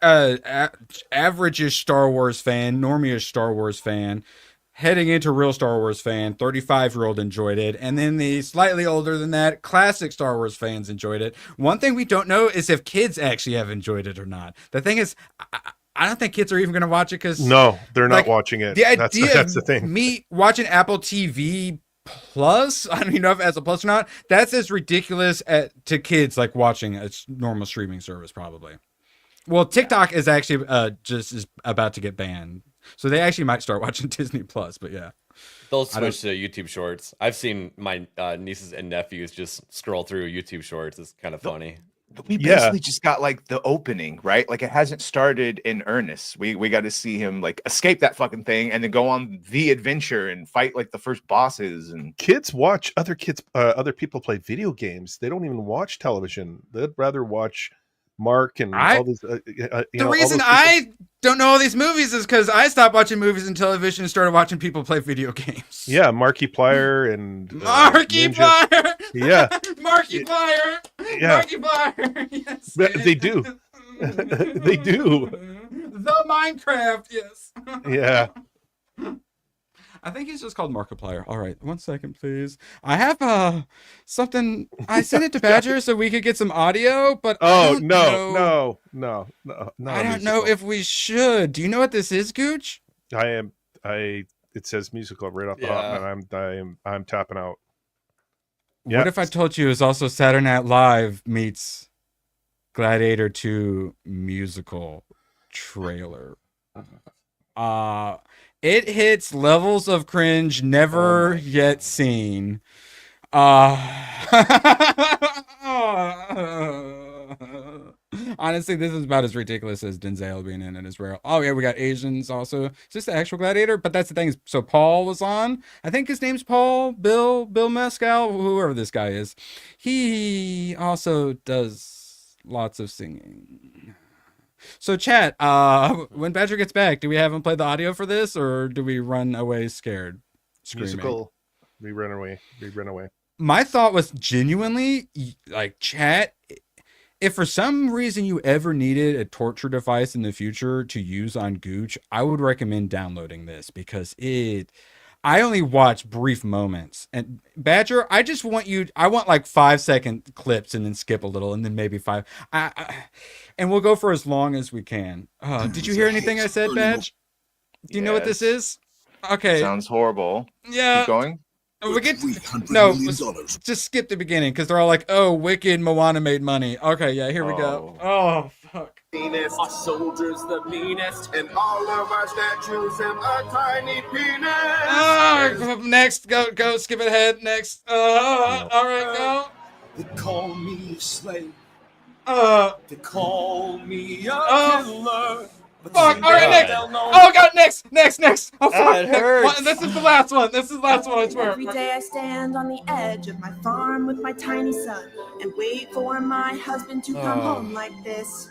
average-ish Star Wars fan, normie-ish Star Wars fan, heading into real Star Wars fan, 35-year-old enjoyed it, and then the slightly older than that, classic Star Wars fans enjoyed it. One thing we don't know is if kids actually have enjoyed it or not. The thing is, I don't think kids are even going to watch it because no, they're not watching it. The idea that's the thing. Me watching Apple TV Plus, I don't even know if it has a plus or not. That's as ridiculous to kids like watching a normal streaming service, probably. Well, TikTok is actually just is about to get banned, so they actually might start watching Disney Plus. But yeah, they'll switch to YouTube Shorts. I've seen my nieces and nephews just scroll through YouTube Shorts. It's kind of funny. We basically just got like the opening, right? Like, it hasn't started in earnest. We got to see him like escape that fucking thing and then go on the adventure and fight like the first bosses. And kids watch other people play video games. They don't even watch television. They'd rather watch Mark and all these. The reason I don't know all these movies is because I stopped watching movies and television and started watching people play video games. Yeah, Markiplier and Markiplier. Yeah, Markiplier. Yeah, Markiplier. Yes, they do. They do. The Minecraft. Yes. Yeah. I think he's just called Markiplier. All right, 1 second, please. I have something. I sent it to Badger so we could get some audio, but no. I don't know if we should. Do you know what this is, Gooch? It says musical right off the hop, and I'm tapping out. What if I told you it's also Saturday Night Live meets Gladiator 2 musical trailer? It hits levels of cringe never yet seen. Honestly, this is about as ridiculous as Denzel being in it as well. Oh yeah, we got Asians also. Is this the actual Gladiator? But that's the thing. So Paul was on. I think his name's Paul, Bill Mescal, whoever this guy is. He also does lots of singing. So chat, when Badger gets back, do we have him play the audio for this, or do we run away scared, screaming? Musical. We run away. My thought was genuinely, like, chat, if for some reason you ever needed a torture device in the future to use on Gooch, I would recommend downloading this, because I only watch brief moments. And Badger, I just want I want like 5-second clips and then skip a little and then maybe 5. And we'll go for as long as we can. Did you hear anything I said, Badge? Do you know what this is? Okay. Sounds horrible. Yeah. Keep going. We get just skip the beginning, because they're all like, "Oh, wicked Moana made money." Okay, yeah, here we go. Oh, fuck. Our soldiers the meanest, and all of our statues have a tiny penis. Next, go, skip it ahead. Next. All right, go. They call me a slave. They call me a killer. Fuck, all right, next. Oh, God, next. Oh, fuck. It hurts. This is the last one. I swear. Every day I stand on the edge of my farm with my tiny son and wait for my husband to come home like this.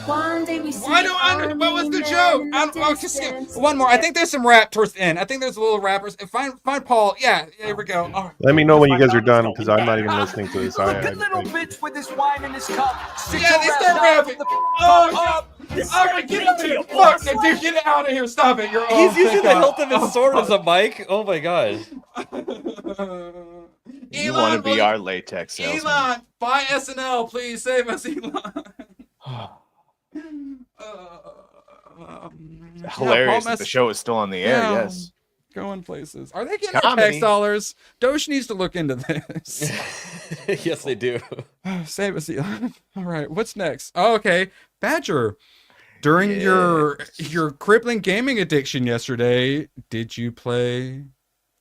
One day we see What was the joke? Just skip. One more. I think there's some rap towards the end. I think there's a little rappers. Find Paul. Yeah, here we go. Oh. Let me know when you guys are done, because I'm not even listening to this. Little bitch with his wine in his cup. Yeah, they start rapping. Oh, all right, get out of here. Fuck, dude, get out of here. Stop it. He's using the hilt of his sword as a mic. Oh my god. You want to be our latex salesman. Elon, buy SNL, please. Save us, Elon. Hilarious that the show is still on the air. Yeah. Yes. Going places. Are they getting our tax dollars? Doge needs to look into this. Yes, they do. Save us, Elon. All right, what's next? Oh, okay. Badger, during your crippling gaming addiction yesterday, did you play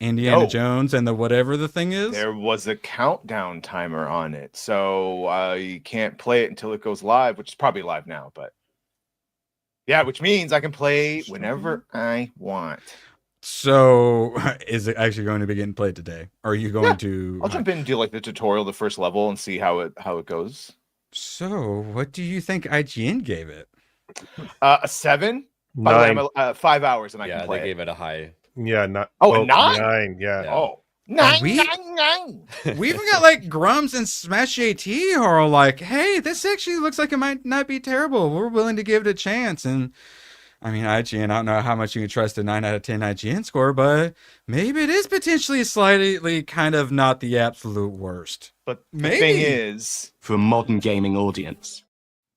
Indiana Jones and the whatever the thing is? There was a countdown timer on it, so you can't play it until it goes live, which is probably live now, but yeah, which means I can play whenever I want. So, is it actually going to be getting played today? Or are you going to? I'll jump in and do like the tutorial, the first level, and see how it goes. So, what do you think IGN gave it? A 7. By the way, I'm 5 hours and I can play. They gave it a high. Yeah, not. Oh, 9? 9. Yeah. Oh. 9. We even got like Grums and Smash JT who are like, hey, this actually looks like it might not be terrible. We're willing to give it a chance. And I mean, IGN, I don't know how much you can trust a 9 out of 10 IGN score, but maybe it is potentially slightly kind of not the absolute worst. But the thing is, for a modern gaming audience,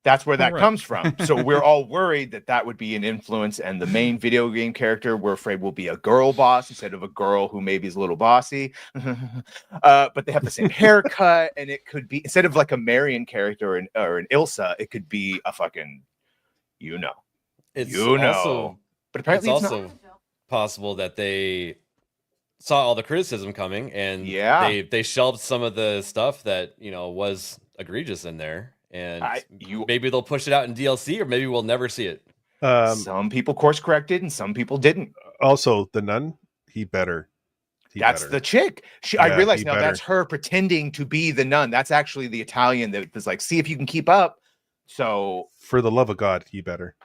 that's where that comes from. So we're all worried that would be an influence, and the main video game character we're afraid will be a girl boss instead of a girl who maybe is a little bossy. But they have the same haircut, and it could be, instead of like a Marion character or an Ilsa, it could be a fucking, It's also, but apparently it's also possible that they saw all the criticism coming and they shelved some of the stuff that was egregious in there, and maybe they'll push it out in DLC, or maybe we'll never see it. Some people course corrected and some people didn't. Also, the nun, that's the chick. I realize now that's her pretending to be the nun. That's actually the Italian that was like, see if you can keep up. So for the love of God, he better.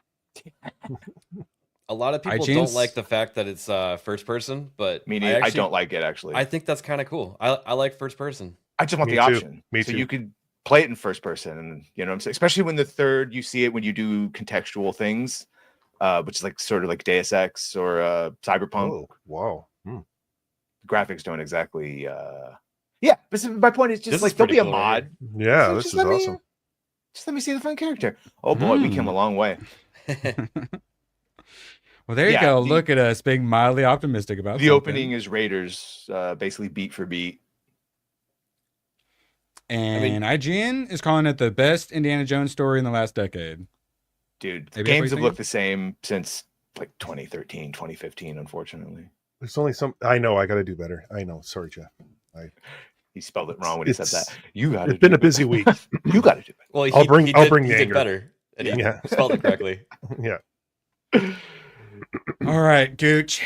A lot of people don't like the fact that it's first person, but I don't like it actually. I think that's kind of cool. I like first person. I just want the option. Me too. You could play it in first person, and you know what I'm saying? Especially when the third, you see it when you do contextual things, which is like sort of like Deus Ex or Cyberpunk. Oh, wow. Graphics don't exactly but my point is just like there'll be a mod. Yeah, so this is awesome. Just let me see the fun character. Oh boy, we came a long way. Well, there you go. Look at us being mildly optimistic about the opening is Raiders, basically beat for beat. And IGN is calling it the best Indiana Jones story in the last decade. Dude, the games have looked the same since like 2013, 2015, unfortunately. There's only some. I know. I got to do better. I know. Sorry, Jeff. He spelled it wrong when he said that. It's been a busy week. You got to do it. Well, I'll bring the anger. Better. And he spelled it correctly. Yeah. All right, Gooch.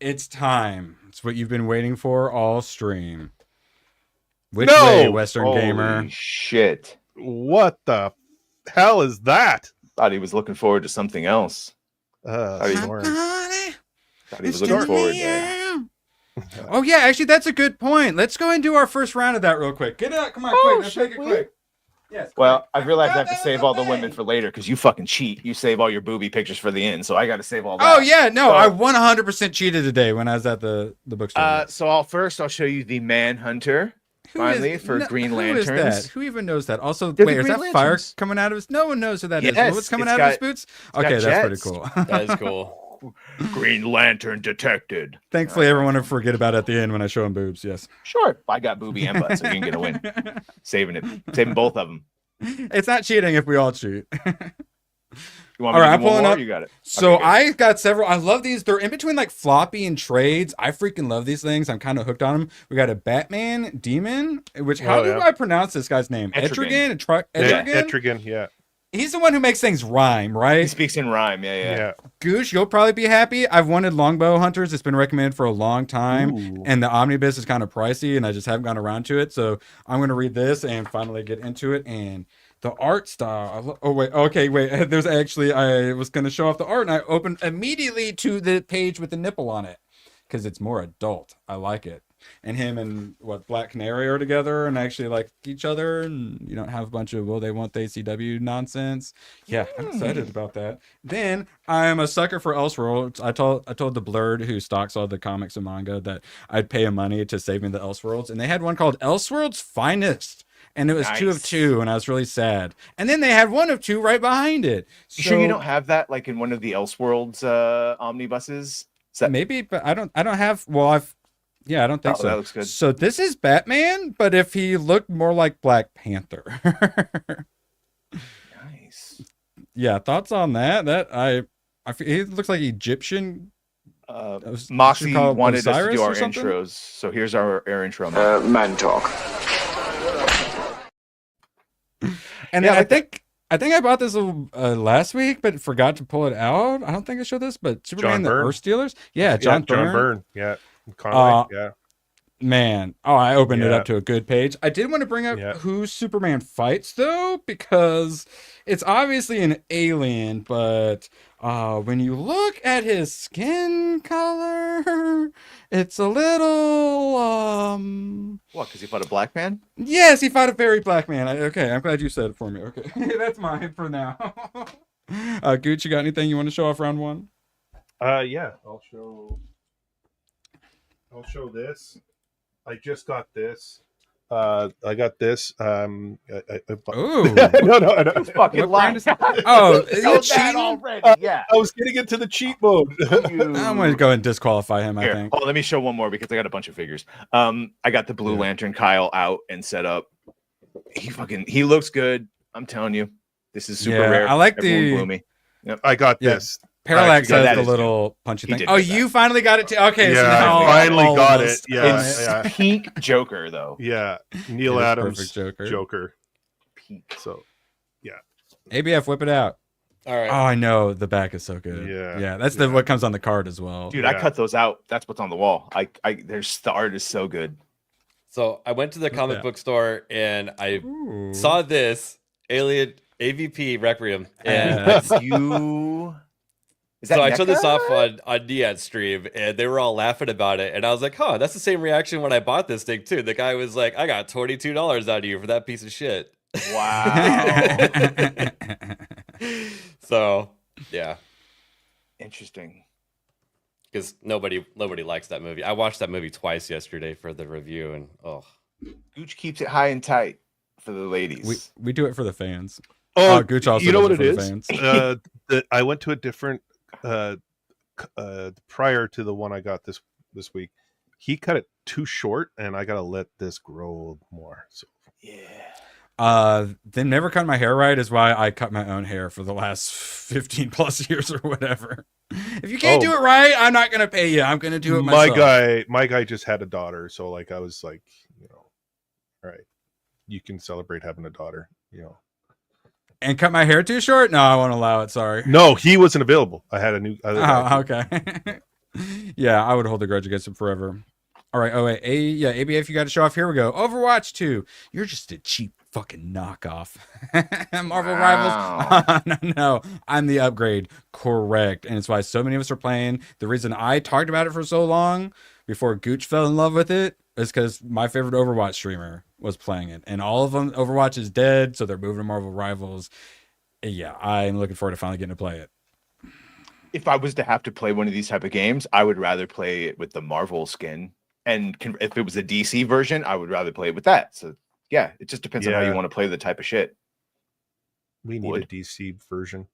It's time. It's what you've been waiting for all stream. Which way, Western Gamer? Shit. What the hell is that? Thought he was looking forward to something else. Thought he was looking forward to. Oh yeah, actually that's a good point. Let's go and do our first round of that real quick. Get it out. Come on, quick. Let's make it quick. Yes. Well, I realized I have to save all the women for later because you fucking cheat. You save all your booby pictures for the end, so I got to save all that. Oh yeah, no, I 100% cheated today when I was at the bookstore. So I'll show you the Manhunter. Green Lanterns. Who is that? Who even knows that? Also, They're wait, the is that Green fire Lanterns. coming out of his? No one knows who that is. Yes, What's coming it's out of his boots? Okay, that's pretty jets. cool. That is cool. Green Lantern detected. Thankfully, everyone will forget about it at the end when I show him boobs. Yes. Sure. I got booby and butt, so you can get a win. Saving both of them. It's not cheating if we all cheat. You want me to do one more? You got it. So Okay, I got several. I love these. They're in between like floppy and trades. I freaking love these things. I'm kind of hooked on them. We got a Batman demon, which how do I pronounce this guy's name? Etrigan? Etrigan, yeah. He's the one who makes things rhyme, right? He speaks in rhyme, yeah. Gooch, you'll probably be happy. I've wanted Longbow Hunters. It's been recommended for a long time. Ooh. And the omnibus is kind of pricey, and I just haven't gone around to it. So I'm going to read this and finally get into it. And the art style. Wait. There's actually, I was going to show off the art, and I opened immediately to the page with the nipple on it because it's more adult. I like it. And him and Black Canary are together and actually like each other, and you don't have a bunch of they want the ACW nonsense. Yeah, I'm excited about that. Then I'm a sucker for Elseworlds. I told the Blurred who stocks all the comics and manga that I'd pay him money to save me the Elseworlds, and they had one called Elseworlds Finest. And it was 2 of 2, and I was really sad. And then they had 1 of 2 right behind it. You sure you don't have that like in one of the Elseworlds omnibuses? Maybe, but I don't have. Well, I don't think so. That looks good. So this is Batman, but if he looked more like Black Panther. Nice. Yeah, thoughts on that? He looks like Egyptian. Moxie wanted us to do our Osiris or intros, so here's our intro. Man talk. And then I think I bought this last week, but forgot to pull it out. I don't think I showed this, but Superman the Earth Stealers. Yeah, John Byrne. Yeah. Conway, yeah. Man, I opened it up to a good page. I did want to bring up who Superman fights though, because it's obviously an alien, but when you look at his skin color, it's a little What? Because he fought a black man? Yes, he fought a very black man. Okay, I'm glad you said it for me. Okay, that's mine for now. Gooch, you got anything you want to show off round 1? Yeah, I'll show this. I just got this. I got this. Ooh. No. Fucking lying. Oh, you cheating already? Yeah. I was getting into the cheat mode. I'm going to go and disqualify him, I think. Oh, let me show one more because I got a bunch of figures. I got the Blue Lantern Kyle out and set up. He looks good. I'm telling you. This is super rare. I like Everyone blew me. Yep. I got this. Parallax has the little punchy thing. Oh, you finally got it too. Okay, yeah, so now I finally got it. Yeah, it's peak Joker though. Yeah, Neil Adams Joker. Peak. So, yeah. ABF, whip it out. All right. Oh, I know the back is so good. Yeah, that's what comes on the card as well. Dude, I cut those out. That's what's on the wall. The art is so good. So I went to the comic book store and I saw this Alien AVP Requiem, and so I showed this off on Nian's stream, and they were all laughing about it, and I was like, "Huh, that's the same reaction when I bought this thing too." The guy was like, "I got $22 out of you for that piece of shit." Wow. So yeah, interesting. Because nobody likes that movie. I watched that movie twice yesterday for the review, and Gooch keeps it high and tight for the ladies. We do it for the fans. Oh, Gooch also you know does what it for is? the fans. I went to a different prior to the one I got this week. He cut it too short, and I gotta let this grow more. So Them never cut my hair right is why I cut my own hair for the last 15 plus years or whatever. If you can't do it right, I'm not gonna pay you. I'm gonna do it myself. My guy just had a daughter, so like I was like, all right, you can celebrate having a daughter, And cut my hair too short? No, I won't allow it. Sorry. No, he wasn't available. I had a new. Okay. Yeah, I would hold a grudge against him forever. All right. Oh wait. ABF, you got to show off. Here we go. Overwatch 2. You're just a cheap fucking knockoff. Marvel Rivals. No, I'm the upgrade. Correct. And it's why so many of us are playing. The reason I talked about it for so long before Gooch fell in love with it is because my favorite Overwatch streamer was playing it. And all of them, Overwatch is dead, so they're moving to Marvel Rivals. Yeah, I'm looking forward to finally getting to play it. If I was to have to play one of these type of games, I would rather play it with the Marvel skin. And if it was a DC version, I would rather play it with that. So yeah, it just depends on how you want to play the type of shit. We need a DC version.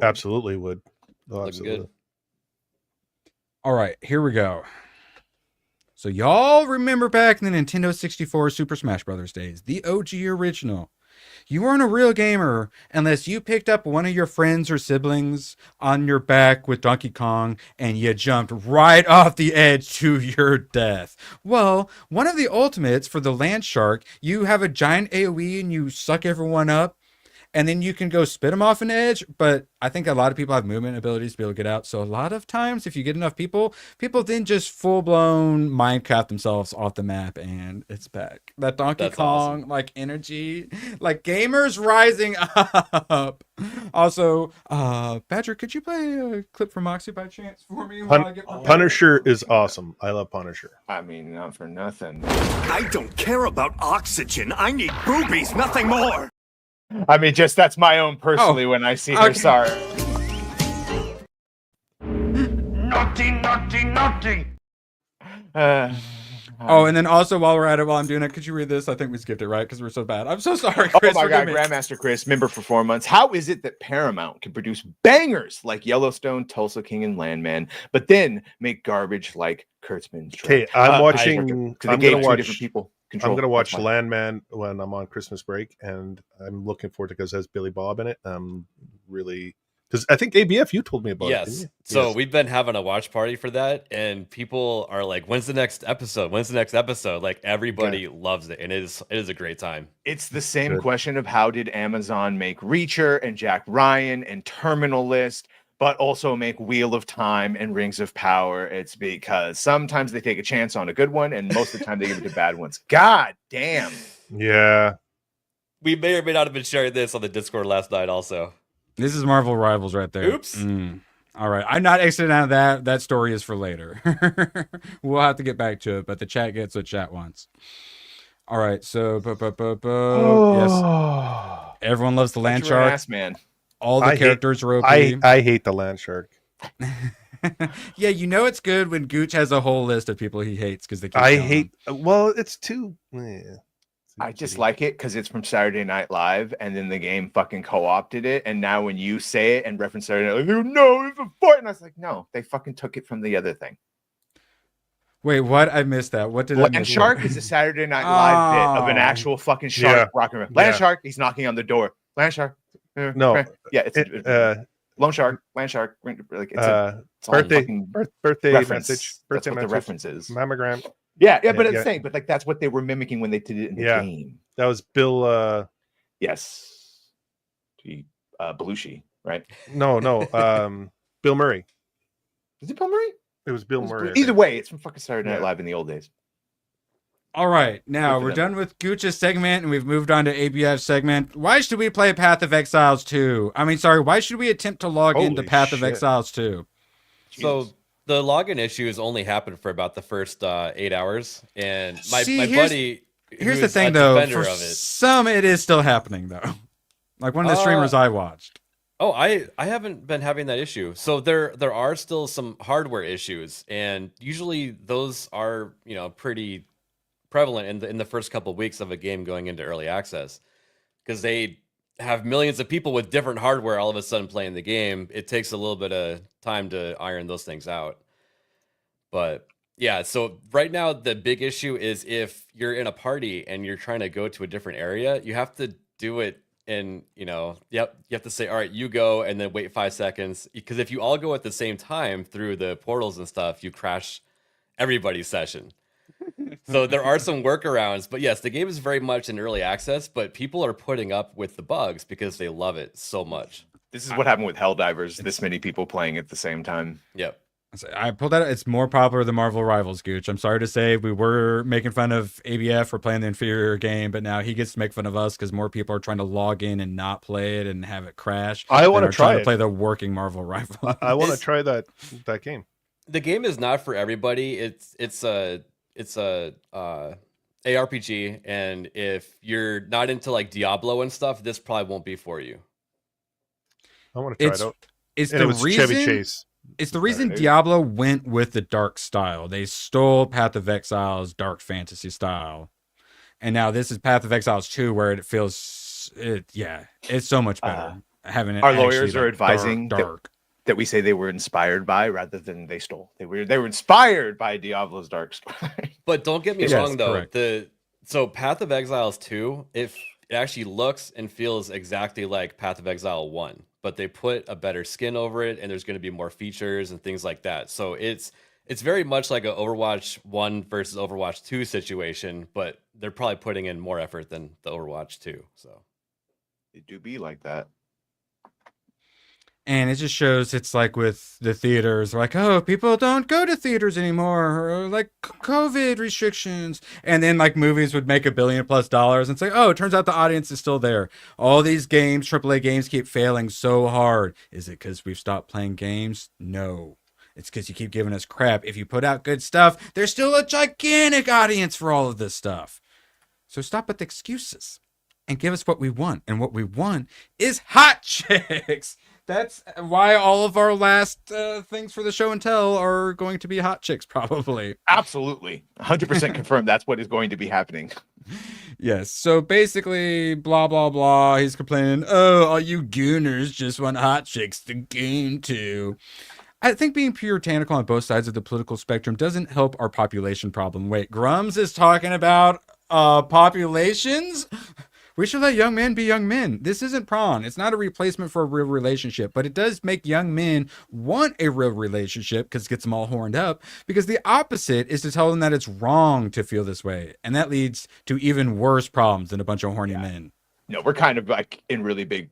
Absolutely would. Oh, absolutely. Good. All right, here we go. So y'all remember back in the Nintendo 64 Super Smash Bros. Days, the OG original. You weren't a real gamer unless you picked up one of your friends or siblings on your back with Donkey Kong and you jumped right off the edge to your death. Well, one of the ultimates for the Land Shark, you have a giant AoE and you suck everyone up. And then you can go spit them off an edge, but I think a lot of people have movement abilities to be able to get out. So a lot of times, if you get enough people then just full-blown Minecraft themselves off the map, and it's back. That Donkey Kong, awesome. Like, energy, like gamers rising up. Also, Badger, could you play a clip from Moxie by chance for me? While I get Punisher is awesome. I love Punisher. I mean, not for nothing. I don't care about oxygen. I need boobies, nothing more. I mean, just that's my own personally when I see her. Sorry. Naughty, naughty, naughty. And then also while we're at it, while I'm doing it, could you read this? I think we skipped it, right? Because we're so bad. I'm so sorry, Chris. Oh my God, Grandmaster Chris, member for 4 months. How is it that Paramount can produce bangers like Yellowstone, Tulsa King, and Landman, but then make garbage like Kurtzman's? Okay, I'm watching. I'm gonna watch Landman when I'm on Christmas break, and I'm looking forward to it because it has Billy Bob in it. I'm really because I think ABF you told me about it. Yes. So we've been having a watch party for that, and people are like, "When's the next episode? When's the next episode?" Like everybody loves it, and it is a great time. It's the same question of how did Amazon make Reacher and Jack Ryan and Terminal List, but also make Wheel of Time and Rings of Power. It's because sometimes they take a chance on a good one, and most of the time they give it to bad ones. God damn. Yeah. We may or may not have been sharing this on the Discord last night also. This is Marvel Rivals right there. Oops. All right. I'm not exiting out of that. That story is for later. We'll have to get back to it, but the chat gets what chat wants. All right. So, yes. Everyone loves the Land Shark. Ass, man. All the characters are OP. I hate the Land Shark. Yeah, you know it's good when Gooch has a whole list of people he hates because they keep well, it's too. I just like it because it's from Saturday Night Live, and then the game fucking co-opted it. And now when you say it and reference Saturday Night Live, no, it's a fight. And I was like, no, they fucking took it from the other thing. Wait, what? I missed that. What did I miss? Land Shark is a Saturday Night Live bit of an actual fucking shark rocking around. Land Shark, he's knocking on the door. Land Shark. No. Yeah, it's Lone Shark, Land Shark. Like it's birthday reference. message. Birthday That's what message. the reference is. Mammogram. Yeah, but it's saying, but like that's what they were mimicking when they did it in the game. That was Bill. Yes, Belushi, right? No, Bill Murray. Is it Bill Murray? It was Bill Murray. Either way, it's from fucking Saturday Night Live in the old days. All right, now we're done with Gooch's segment, and we've moved on to ABF's segment. Why should we play Path of Exiles 2? Why should we attempt to log into Path of Exiles 2? So the login issues only happened for about the first 8 hours, and my buddy. Here's the thing, though. For some, it is still happening, though. Like one of the streamers I watched. Oh, I haven't been having that issue. So there are still some hardware issues, and usually those are pretty prevalent in the first couple of weeks of a game going into early access, because they have millions of people with different hardware all of a sudden playing the game. It takes a little bit of time to iron those things out. But yeah, so right now the big issue is if you're in a party and you're trying to go to a different area, you have to do it in, you have to say, all right, you go, and then wait 5 seconds. Because if you all go at the same time through the portals and stuff, you crash everybody's session. So there are some workarounds, but yes, the game is very much in early access, but people are putting up with the bugs because they love it so much. This is what happened with Helldivers. This many people playing at the same time. Yep. I pulled out. It's more popular than Marvel Rivals, Gooch. I'm sorry to say, we were making fun of ABF for playing the inferior game, but now he gets to make fun of us because more people are trying to log in and not play it and have it crash. I want to try to play the working Marvel Rival. I want to try that game. The game is not for everybody. It's a ARPG, and if you're not into like Diablo and stuff, this probably won't be for you. I want to try it out. It's and the it was reason. Chevy Chase. It's the reason Diablo went with the dark style. They stole Path of Exile's dark fantasy style. And now this is Path of Exiles 2, where it feels, it's so much better. Having it our lawyers are advising dark. That we say they were inspired by rather than they stole. They were inspired by Diablo's dark story. But don't get me wrong, though. Correct. So Path of Exiles 2, it actually looks and feels exactly like Path of Exile 1. But they put a better skin over it, and there's going to be more features and things like that. So it's very much like an Overwatch 1 versus Overwatch 2 situation, but they're probably putting in more effort than the Overwatch 2. So it do be like that. And it just shows it's like with the theaters, like, oh, people don't go to theaters anymore, or like COVID restrictions. And then like movies would make $1 billion+ and say, oh, it turns out the audience is still there. All these games, AAA games, keep failing so hard. Is it because we've stopped playing games? No. It's because you keep giving us crap. If you put out good stuff, there's still a gigantic audience for all of this stuff. So stop with the excuses and give us what we want. And what we want is hot chicks. That's why all of our last things for the show and tell are going to be hot chicks, probably. Absolutely. 100% confirmed that's what is going to be happening. Yes. So basically, blah, blah, blah. He's complaining, oh, all you gooners just want hot chicks to goon to. I think being puritanical on both sides of the political spectrum doesn't help our population problem. Wait, Grums is talking about populations? We should let young men be young men. This isn't prawn. It's not a replacement for a real relationship, but it does make young men want a real relationship because it gets them all horned up, because the opposite is to tell them that it's wrong to feel this way. And that leads to even worse problems than a bunch of horny men. No, we're kind of like in really big.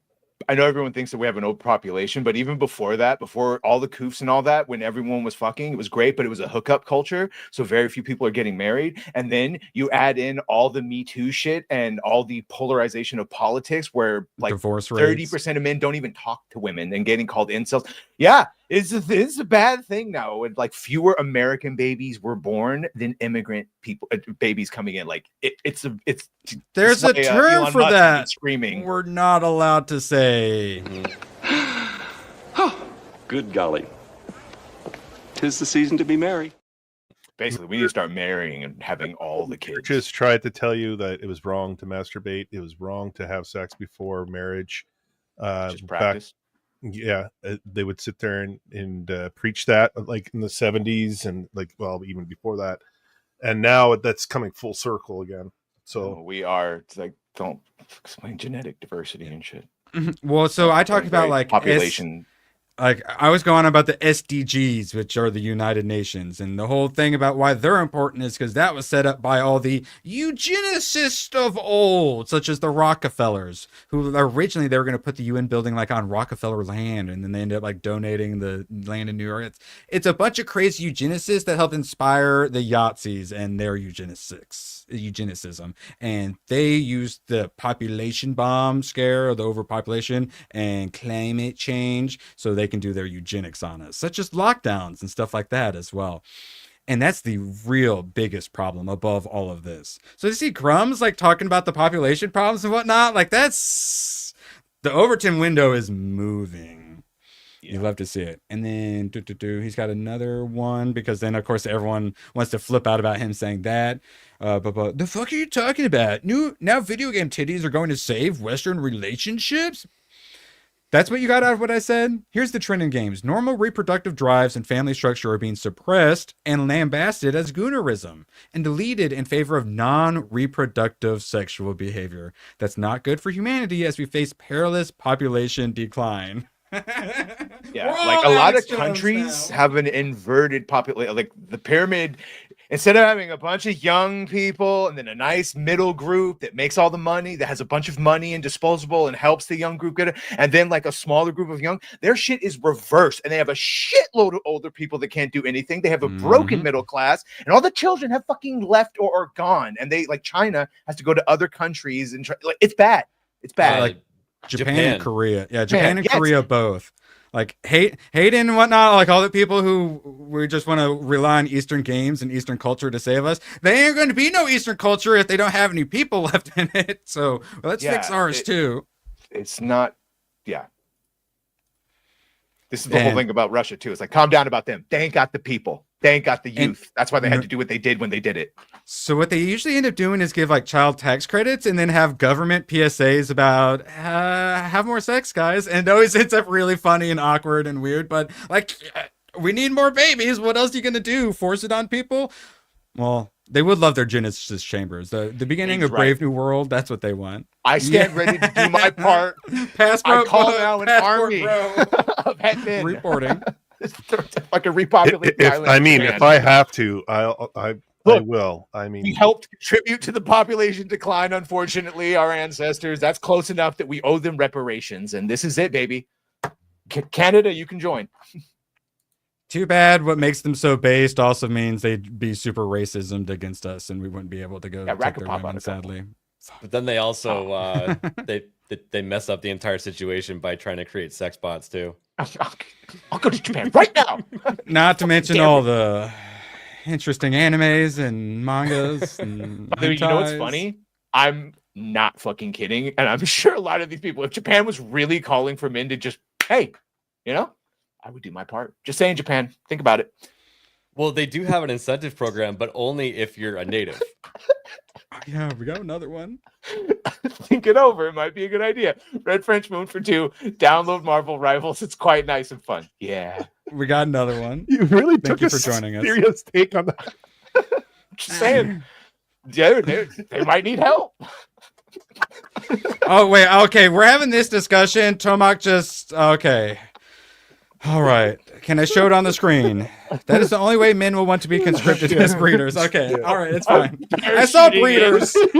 I know everyone thinks that we have an overpopulation, but even before that, before all the coofs and all that, when everyone was fucking, it was great, but it was a hookup culture. So very few people are getting married. And then you add in all the Me Too shit and all the polarization of politics where like divorce 30% of men don't even talk to women and getting called incels. Yeah, it's a bad thing now. When like fewer American babies were born than immigrant people, babies coming in. Like there's a term Elon for Musk that. Screaming. We're not allowed to say. Good golly. 'Tis the season to be merry. Basically, we need to start marrying and having all the kids. Churches tried to tell you that it was wrong to masturbate. It was wrong to have sex before marriage. Just practice. They would sit there and preach that like in the 70s and like, well, even before that. And now that's coming full circle again. So we are, it's like, don't explain genetic diversity and shit. Well, so I talked about like population. I was going on about the SDGs, which are the United Nations, and the whole thing about why they're important is because that was set up by all the eugenicists of old, such as the Rockefellers, who originally they were going to put the UN building like on Rockefeller land, and then they ended up like donating the land in New York. It's a bunch of crazy eugenicists that helped inspire the Yahtzees and their eugenicism, and they used the population bomb scare of the overpopulation and climate change so they can do their eugenics on us, such as lockdowns and stuff like that as well. And that's the real biggest problem above all of this. So you see Crumbs like talking about the population problems and whatnot, like that's the Overton window is moving. You love to see it. And then he's got another one, because then of course everyone wants to flip out about him saying that. But the fuck are you talking about? Now video game titties are going to save Western relationships? That's what you got out of what I said? Here's the trend in games. Normal reproductive drives and family structure are being suppressed and lambasted as goonerism and deleted in favor of non-reproductive sexual behavior. That's not good for humanity as we face perilous population decline. Yeah, like a lot of countries have an inverted population. Like the pyramid, Instead of having a bunch of young people and then a nice middle group that makes all the money, that has a bunch of money and disposable and helps the young group get it, and then like a smaller group of young, their shit is reversed. And they have a shitload of older people that can't do anything. They have a broken middle class, and all the children have fucking left or gone. And they, like, China has to go to other countries and like, it's bad. It's bad. Like Japan and Korea. Yeah, Japan and Korea both. Like Hayden and whatnot, like all the people who we just want to rely on Eastern games and Eastern culture to save us. They ain't going to be no Eastern culture if they don't have any people left in it. So let's fix ours too. It's not, This is the whole thing about Russia too. It's like, calm down about them. They ain't got the people. They ain't got the youth. That's why they had to do what they did when they did it. So what they usually end up doing is give like child tax credits and then have government PSAs about have more sex, guys. And it always ends up really funny and awkward and weird. But like, we need more babies. What else are you going to do? Force it on people? Well, they would love their Genesis chambers. The beginning of Brave New World, that's what they want. I stand ready to do my part. Passport, I call now an army of headmen. Reporting. Like a repopulate the island. I mean, if I have to, I will. I mean, we helped contribute to the population decline. Unfortunately, our ancestors. That's close enough that we owe them reparations, and this is it, baby. Canada, you can join. Too bad. What makes them so based also means they'd be super racism against us, and we wouldn't be able to go take their women, sadly. But then they also they mess up the entire situation by trying to create sex bots too. I'll go to Japan right now. Not to mention all the interesting animes and mangas. And you know what's funny? I'm not fucking kidding, and I'm sure a lot of these people, if Japan was really calling for men to just, hey, I would do my part. Just saying, Japan, think about it. Well, they do have an incentive program, but only if you're a native. Yeah, we got another one. Think it over. It might be a good idea. Red French Moon for 2. Download Marvel Rivals. It's quite nice and fun. Yeah. We got another one. You really Thank you for joining us. Serious take on that. Just saying. They might need help. Oh, wait. Okay, we're having this discussion. Tomac just... Okay. All right. Can I show it on the screen? That is the only way men will want to be conscripted as breeders. Okay. Yeah. All right. It's fine. I saw breeders. Like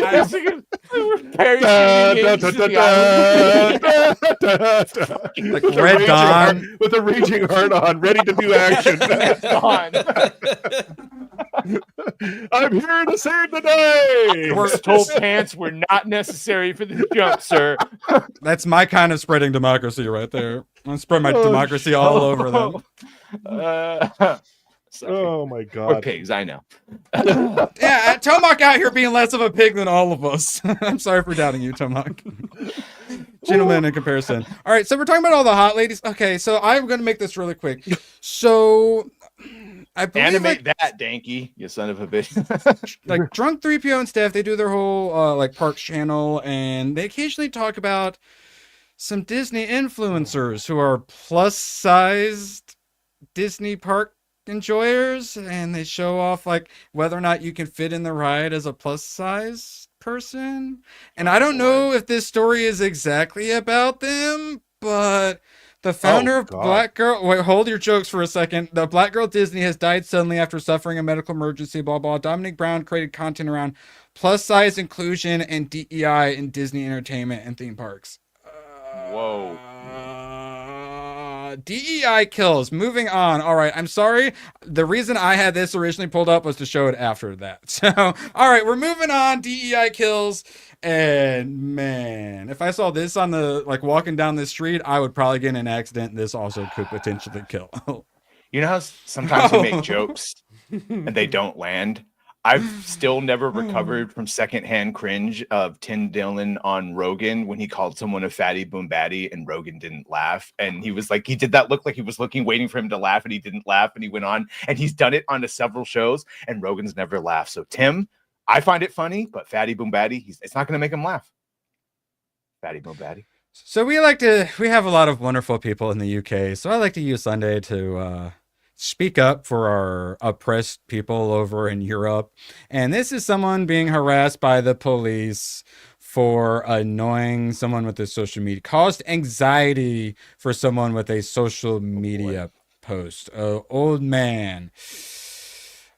Red Dawn. With a raging heart on, ready to do action. I'm here to save the day. Told pants were not necessary for the jump, sir. That's my kind of spreading democracy right there. I'm spread my democracy all over them. Oh my god. Or pigs, I know. Yeah, Tomac out here being less of a pig than all of us. I'm sorry for doubting you, Tomac. Gentlemen in comparison. All right, so we're talking about all the hot ladies. Okay, so I'm going to make this really quick. So I believe animate that, Danky, you son of a bitch. Like Drunk 3PO and Steph, they do their whole like Parks channel, and they occasionally talk about some Disney influencers who are plus-sized Disney park enjoyers, and they show off like whether or not you can fit in the ride as a plus-size person. And I don't know if this story is exactly about them, but the founder of Black Girl... Wait, hold your jokes for a second. The Black Girl Disney has died suddenly after suffering a medical emergency, blah, blah. Dominic Brown created content around plus-size inclusion and DEI in Disney entertainment and theme parks. Whoa. DEI kills. Moving on. All right. I'm sorry. The reason I had this originally pulled up was to show it after that. So, all right. We're moving on. DEI kills. And man, if I saw this on the, like walking down the street, I would probably get in an accident. This also could potentially kill. You know how sometimes we make jokes and they don't land? I've still never recovered from secondhand cringe of Tim Dillon on Rogan when he called someone a fatty boom batty and Rogan didn't laugh. And he was like, he did that look like he was looking, waiting for him to laugh, and he didn't laugh, and he went on. And he's done it on several shows, and Rogan's never laughed. So Tim, I find it funny, but fatty boom batty, it's not going to make him laugh. Fatty boom batty. So we have a lot of wonderful people in the UK. So I like to use Sunday to speak up for our oppressed people over in Europe. And this is someone being harassed by the police for annoying someone with a social media, caused anxiety for someone with a social media post. Old man.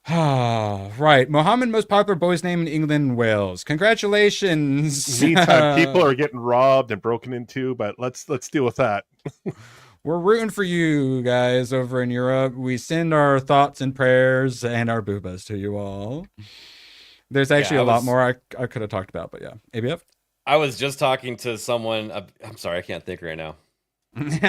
Right. Mohammed, most popular boy's name in England and Wales. Congratulations. Meantime, people are getting robbed and broken into, but let's deal with that. We're rooting for you guys over in Europe. We send our thoughts and prayers and our boobas to you all. There's actually a lot more I could have talked about, but yeah. ABF? I was just talking to someone. I'm sorry, I can't think right now.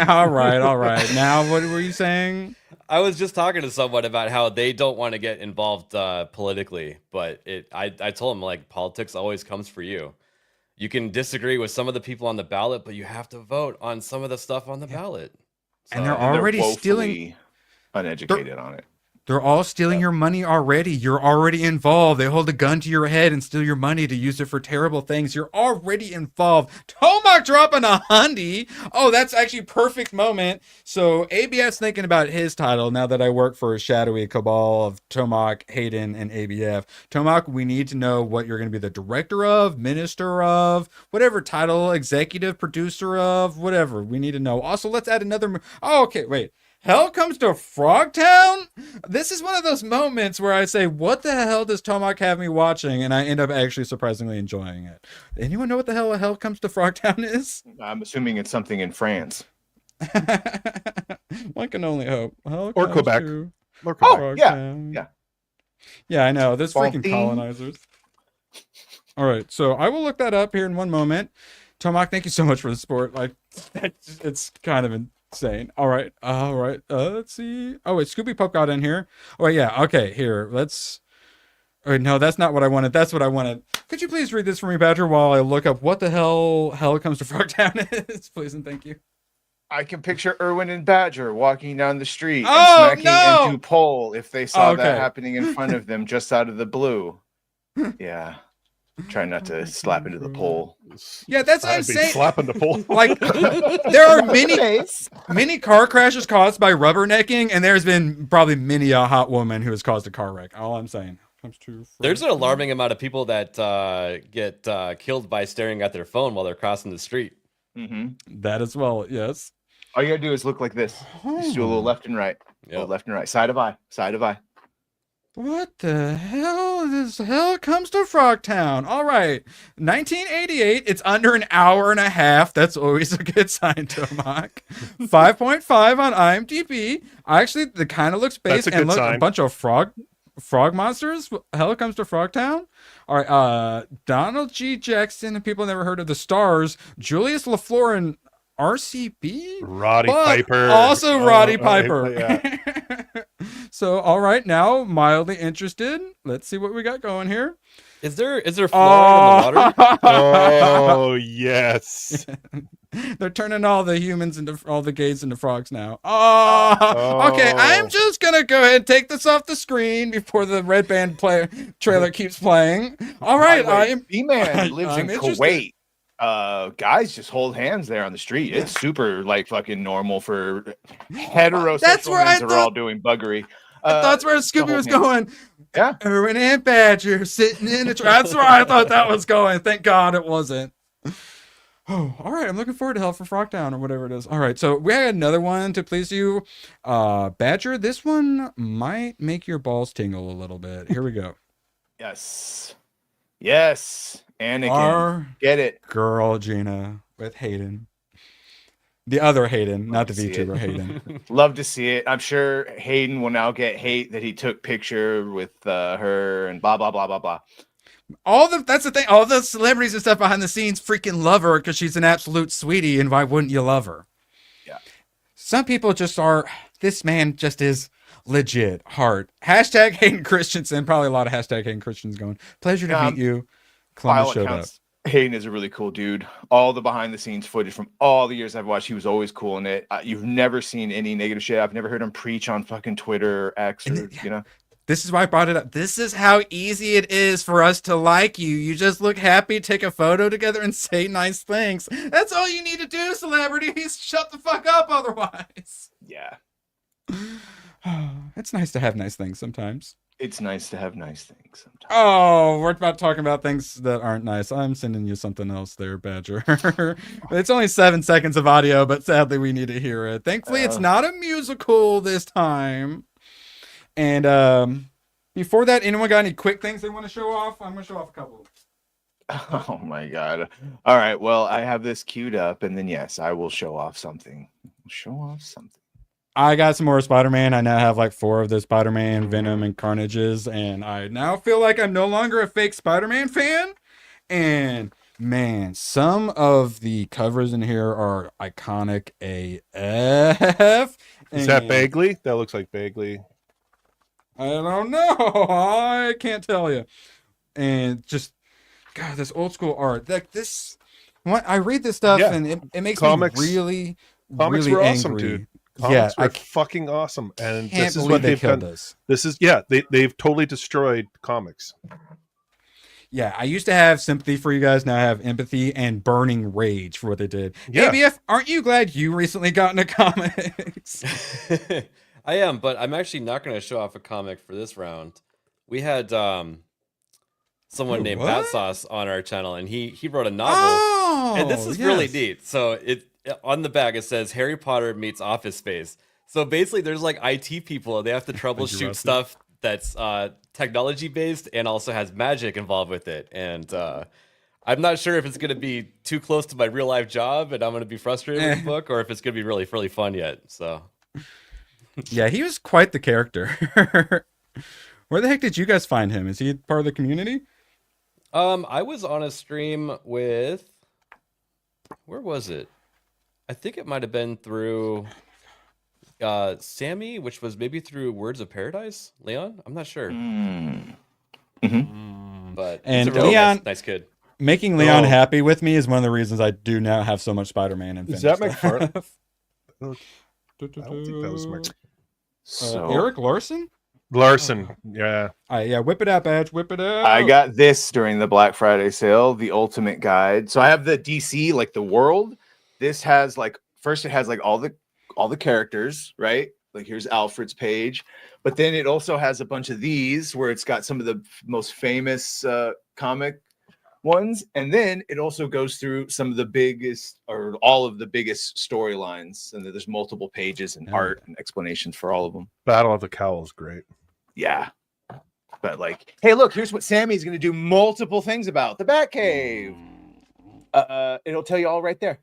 all right. Now, what were you saying? I was just talking to someone about how they don't want to get involved politically, but I told them, like, politics always comes for you. You can disagree with some of the people on the ballot, but you have to vote on some of the stuff on the ballot. And they're already stealing. Uneducated on it. They're all stealing your money already. You're already involved. They hold a gun to your head and steal your money to use it for terrible things. You're already involved. Tomac dropping a hundy. Oh, that's actually perfect moment. So ABF's thinking about his title now that I work for a shadowy cabal of Tomac, Hayden, and ABF. Tomac, we need to know what you're going to be the director of, minister of, whatever title, executive producer of, whatever. We need to know. Also, let's add another. Oh, okay, wait. Hell Comes to Frogtown? This is one of those moments where I say, what the hell does Tomac have me watching? And I end up actually surprisingly enjoying it. Anyone know what the hell Comes to Frogtown is? I'm assuming it's something in France. One can only hope. Or Quebec. Or Quebec. Yeah. Yeah, I know. There's freaking Fontaine. colonizers. All right, so I will look that up here in one moment. Tomac, thank you so much for the support. Like, it's kind of insane. All right. Let's see. Oh wait, Scooby Pup got in here. Oh yeah. Okay, here. Let's. Oh, no, that's not what I wanted. That's what I wanted. Could you please read this for me, Badger, while I look up what the hell Comes to Frogtown is, please and thank you. I can picture Erwin and Badger walking down the street Oh, and smacking into pole if they saw Okay. that happening in front of them just out of the blue. Yeah. Try not to slap into the pole. Yeah, that's I'd be insane. slapping the pole. Like, there are many car crashes caused by rubbernecking, and there's been probably many a hot woman who has caused a car wreck. All I'm saying. Comes to There's an alarming amount of people that get killed by staring at their phone while they're crossing the street. Mm-hmm. That as well, yes. All you gotta do is look like this. Just do a little left and right. A little left and right. Side of eye. Side of eye. What the hell? This hell comes to Frogtown. All right. 1988. It's under an hour and a half. That's always a good sign, Tomac. 5.5 on IMDb. Actually, the kind of looks based and look a bunch of frog monsters. Hell comes to Frogtown. All right. Donald G. Jackson and people never heard of the stars. Julius LaFleur and RCB. Roddy Piper. Also Roddy Piper. Yeah. So, all right, now mildly interested. Let's see what we got going here. Is there fluoride in the water? Oh yes. They're turning all the humans into all the gays into frogs now. Oh, okay. I'm just gonna go ahead and take this off the screen before the red band trailer keeps playing. All right, B-Man lives in interested. Kuwait. Guys just hold hands there on the street. It's super like fucking normal for heterosexual That's where men I that are thought- all doing buggery. That's where Scooby was going. Yeah. Erwin and Badger sitting in a That's where I thought that was going. Thank God it wasn't. Oh, all right. I'm looking forward to Hell for Frogtown or whatever it is. All right. So we had another one to please you. Badger, this one might make your balls tingle a little bit. Here we go. Yes. Anakin. Our Get it. Girl Gina with Hayden. The other Hayden, not the VTuber Hayden. Love to see it. I'm sure Hayden will now get hate that he took picture with her and blah blah blah blah blah. That's the thing. All the celebrities and stuff behind the scenes freaking love her because she's an absolute sweetie, and why wouldn't you love her? Yeah. Some people just are. This man just is legit hard. Hashtag Hayden Christensen. Probably a lot of hashtag Hayden Christensen going. Pleasure to meet you. Columbus showed up. Hayden is a really cool dude. All the behind the scenes footage from all the years I've watched, he was always cool in it. You've never seen any negative shit. I've never heard him preach on fucking Twitter or X or, you know. This is why I brought it up. This is how easy it is for us to like you. You just look happy, take a photo together, and say nice things. That's all you need to do, celebrities. Shut the fuck up otherwise. Yeah. It's nice to have nice things sometimes. It's nice to have nice things sometimes. Oh, we're about talking about things that aren't nice. I'm sending you something else there, Badger. It's only 7 seconds of audio, but sadly we need to hear it. Thankfully, it's not a musical this time. And Before that, anyone got any quick things they want to show off? I'm gonna show off a couple. Oh my god. All right. Well, I have this queued up, and then yes, I will show off something. Show off something. I got some more Spider-Man. I now have like 4 of the Spider-Man, Venom, and Carnages, and I now feel like I'm no longer a fake Spider-Man fan. And man, some of the covers in here are iconic AF. Is that Bagley? That looks like Bagley. I don't know. I can't tell you. And just, God, this old school art. Like this, when I read this stuff and it makes Comics, me really, comics really were angry. awesome, dude. Comics are fucking awesome, and this is what they've done. This is they've totally destroyed comics. Yeah, I used to have sympathy for you guys. Now I have empathy and burning rage for what they did. Yeah. ABF, aren't you glad you recently got into comics? I am, but I'm actually not going to show off a comic for this round. We had someone named Bat Sauce on our channel, and he wrote a novel, and this is really neat. So on the back it says Harry Potter meets Office Space. So basically, there's like IT people, and they have to troubleshoot stuff that's technology based and also has magic involved with it. And I'm not sure if it's going to be too close to my real life job, and I'm going to be frustrated with the book, or if it's going to be really, really fun yet. So. Yeah, he was quite the character. Where the heck did you guys find him? Is he part of the community? I was on a stream with, where was it? I think it might have been through Sammy, which was maybe through Words of Paradise. Leon, I'm not sure. But and he's a really Leon, nice kid. Making Leon happy with me is one of the reasons I do now have so much Spider-Man and Is that McFarlane? I don't think that was Eric Larson? Yeah. Yeah, whip it out, Badge. Whip it out. I got this during the Black Friday sale, the Ultimate Guide. So I have the DC, like the world. This has like, first it has like all the characters, right? Like here's Alfred's page, but then it also has a bunch of these where it's got some of the most famous comic ones, and then it also goes through some of the biggest or all of the biggest storylines, and there's multiple pages and art and explanations for all of them. Battle of the Cowl is great. Yeah, but like, hey, look, here's what Sammy's going to do multiple things about the Batcave. It'll tell you all right there.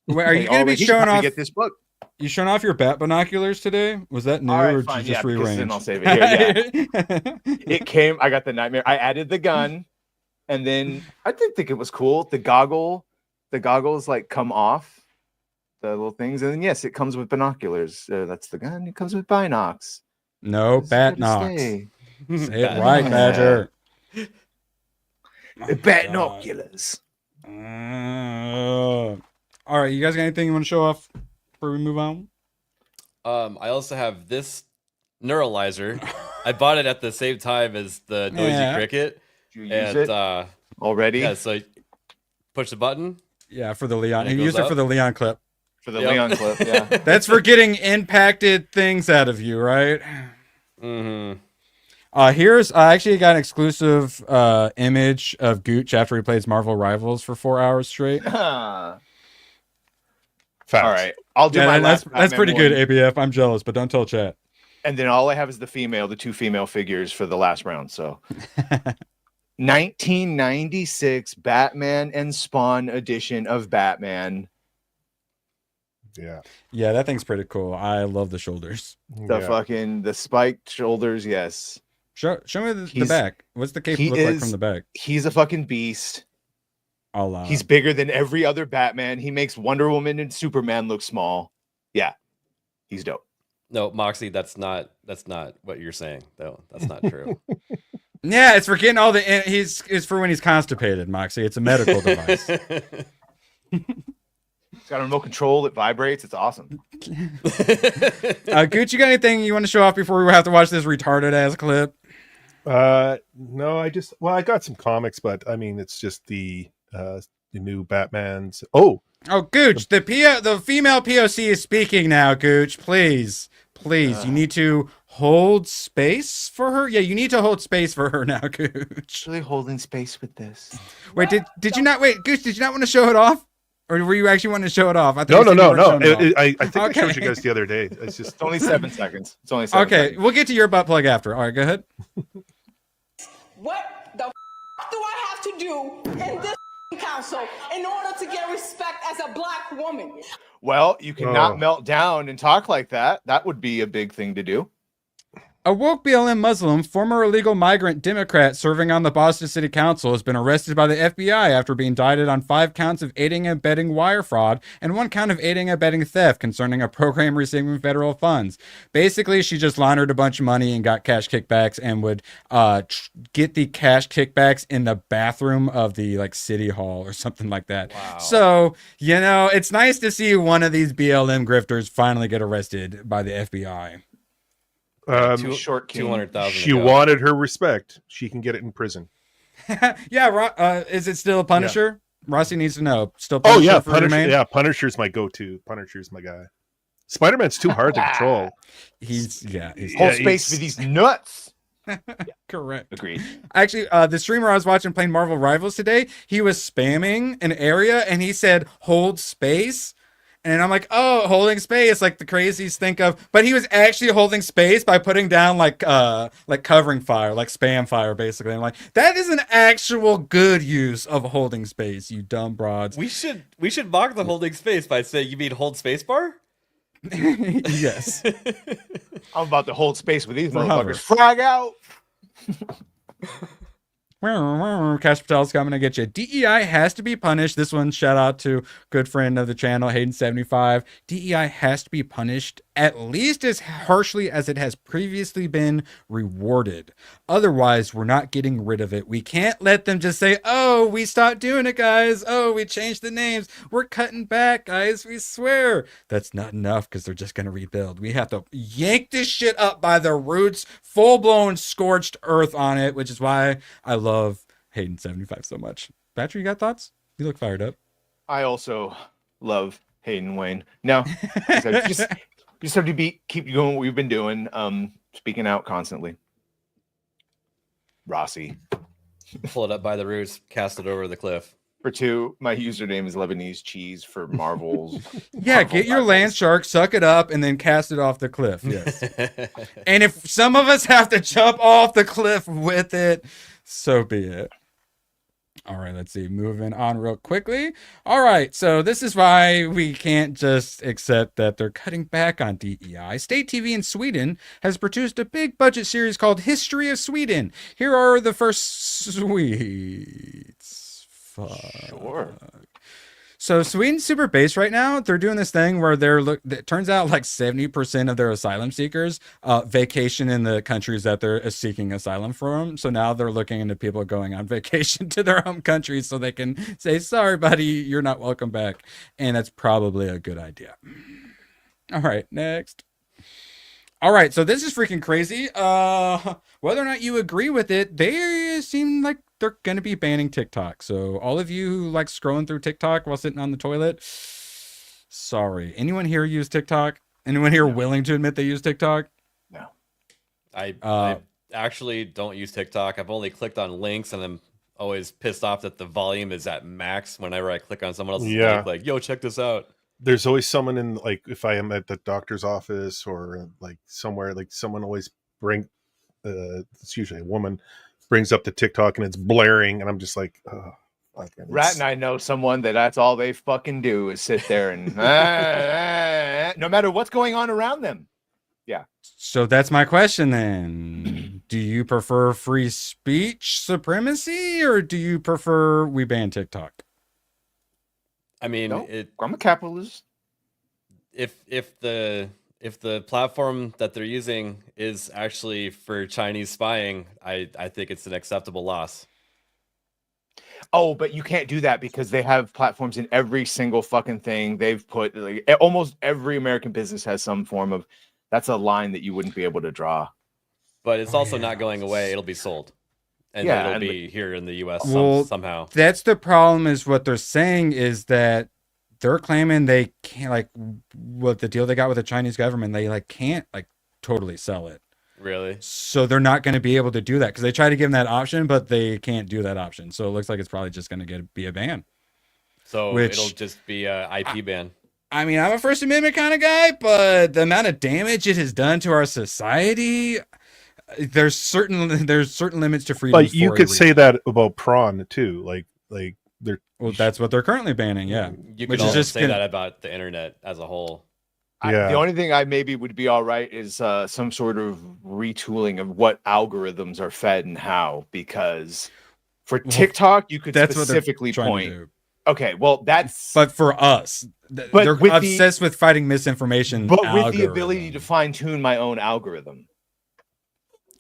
Wait, are you going to be showing off? Get this book. You showing off your bat binoculars today? Was that new, Right, or fine, did you just because rearrange? then I'll save it here. Yeah. It came. I got the nightmare. I added the gun, and then I did think it was cool. The goggles like come off the little things, and then yes, it comes with binoculars. That's the gun. It comes with binocs. No, Batnox. Say it right, Badger. The Batnoculars. All right, you guys got anything you want to show off before we move on? I also have this neuralizer. I bought it at the same time as the noisy cricket. Did you use it already? Yeah, so push the button. Yeah, for the Leon. He used it for the Leon clip. For the Leon clip, yeah. That's for getting impacted things out of you, right? Here's I actually got an exclusive image of Gooch after he plays Marvel Rivals for 4 hours straight. All right, I'll do my last. That's pretty good, ABF. I'm jealous, but don't tell chat. And then all I have is the two female figures for the last round. So, 1996 Batman and Spawn edition of Batman. Yeah, that thing's pretty cool. I love the shoulders. The spiked shoulders. Yes. Show me the back. What's the cape look like from the back? He's a fucking beast. He's bigger than every other Batman. He makes Wonder Woman and Superman look small. Yeah, he's dope. No, Moxie, that's not what you're saying. though. That's not true. Yeah, it's for getting all the. It's for when he's constipated, Moxie. It's a medical device. It's got a remote control that vibrates. It's awesome. Gooch, you got anything you want to show off before we have to watch this retarded ass clip? No, I got some comics, but I mean, it's just the new Batman's. Gooch, the female POC is speaking now. Gooch, please, you need to hold space for her. Yeah, you need to hold space for her now, Gooch. Really holding space with this. Wait, did you not? Wait, Gooch, did you not want to show it off? Or were you actually wanting to show it off? I No. I think I showed you guys the other day. It's just It's only 7 seconds. It's only 7 okay. seconds. We'll get to your butt plug after. All right, go ahead. What the do I have to do in this council in order to get respect as a black woman? Well, you cannot melt down and talk like that. That would be a big thing to do. A woke BLM Muslim, former illegal migrant Democrat serving on the Boston City Council, has been arrested by the FBI after being indicted on 5 counts of aiding and abetting wire fraud and 1 count of aiding and abetting theft concerning a program receiving federal funds. Basically, she just laundered a bunch of money and got cash kickbacks and would get the cash kickbacks in the bathroom of the city hall or something like that. Wow. So, it's nice to see one of these BLM grifters finally get arrested by the FBI. Short 200,000. She wanted her respect. She can get it in prison. Yeah, is it still a Punisher? Yeah. Rossi needs to know. Still Punisher? Oh yeah, for Punisher. Remain? Yeah, Punisher's my go-to. Punisher's my guy. Spider-Man's too hard to control. He's Whole space for these nuts. Correct. Agreed. Actually, the streamer I was watching playing Marvel Rivals today, he was spamming an area and he said hold space. And I'm like, oh, holding space, like the crazies think of. But he was actually holding space by putting down like covering fire, like spam fire, basically. I'm like, that is an actual good use of holding space, you dumb broads. We should mock the holding space by saying, you mean hold space bar? Yes. I'm about to hold space with these motherfuckers. Frag out. Cash Patel's coming to get you. DEI has to be punished. This one, shout out to good friend of the channel, Hayden75. DEI has to be punished at least as harshly as it has previously been rewarded. Otherwise, we're not getting rid of it. We can't let them just say, oh, we stopped doing it, guys. Oh, we changed the names. We're cutting back, guys. We swear. That's not enough because they're just going to rebuild. We have to yank this shit up by the roots, full-blown scorched earth on it, which is why I love Hayden75 so much. Patrick, you got thoughts? You look fired up. I also love Hayden Wayne. No, just have to keep doing what we've been doing. Speaking out constantly. Rossi. Pull it up by the roots, cast it over the cliff. For 2, my username is Lebanese cheese for Marvels. Yeah, get your land shark, suck it up, and then cast it off the cliff. Yes. And if some of us have to jump off the cliff with it, so be it. All right, let's see. Moving on real quickly. All right, so this is why we can't just accept that they're cutting back on DEI. State TV in Sweden has produced a big budget series called History of Sweden. Here are the first sweets. Sure. So Sweden's super base right now. They're doing this thing where it turns out like 70% of their asylum seekers vacation in the countries that they're seeking asylum from. So now they're looking into people going on vacation to their home countries so they can say, sorry, buddy, you're not welcome back. And that's probably a good idea. All right, next. All right, so this is freaking crazy. Whether or not you agree with it, they seem like they're going to be banning TikTok. So all of you who like scrolling through TikTok while sitting on the toilet, sorry. Anyone here use TikTok? Anyone here willing to admit they use TikTok? No. I actually don't use TikTok. I've only clicked on links, and I'm always pissed off that the volume is at max whenever I click on someone else's link. Like, yo, check this out. There's always someone in, like, if I am at the doctor's office or like somewhere, like someone always it's usually a woman, brings up the TikTok and it's blaring, and I'm just like, oh, Rat and I know someone that's all they fucking do is sit there and no matter what's going on around them. Yeah. So that's my question then. Do you prefer free speech supremacy, or do you prefer we ban TikTok? I mean, I'm a capitalist. If the platform that they're using is actually for Chinese spying, I think it's an acceptable loss. Oh, but you can't do that because they have platforms in every single fucking thing. They've put, like, almost every American business has some form of, that's a line that you wouldn't be able to draw. But it's also not going away. It'll be sold. And it'll be here in the US somehow. That's the problem, is what they're saying is that they're claiming they can't, like, what the deal they got with the Chinese government, they like can't like totally sell it. Really? So they're not going to be able to do that because they try to give them that option, but they can't do that option. So it looks like it's probably just going to be a ban. So Which- it'll just be a IP ban. I mean, I'm a First Amendment kind of guy, but the amount of damage it has done to our society, there's certain limits to freedom. But you could say that about prawn too. Like they're well, that's what they're currently banning. Yeah, You which could is also just say that about the internet as a whole. The only thing I maybe would be all right is some sort of retooling of what algorithms are fed and how, because for TikTok you could that's what they're specifically trying to point. do. Okay, well that's But for us, But they're with obsessed with fighting misinformation. but with the algorithm. ability to fine tune my own algorithm.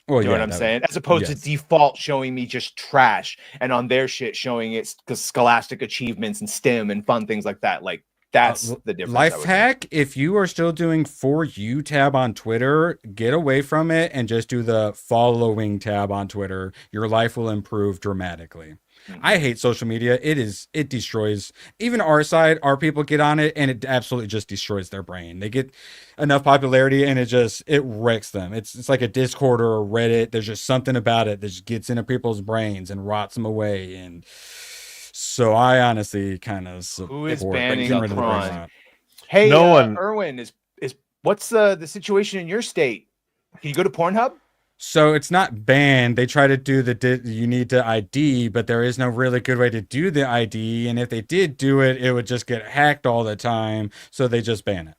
Well, You know yeah, what I'm that- saying? As opposed yes. to default showing me just trash, and on their shit showing it scholastic achievements and STEM and fun things like that. Like that's the difference. I Life would hack: if you are still doing For You tab on Twitter, get away from it and just do the following tab on Twitter. Your life will improve dramatically. I hate social media. It destroys even our side. Our people get on it and it absolutely just destroys their brain. They get enough popularity and it wrecks them. It's like a Discord or a Reddit. There's just something about it that just gets into people's brains and rots them away. And so I honestly kind of Who is support banning getting rid of the brain prawn? rot. Hey, No one- Erwin, is what's the situation in your state? Can you go to Pornhub? So it's not banned. They try to do you need to ID, but there is no really good way to do the ID. And if they did do it, it would just get hacked all the time. So they just ban it.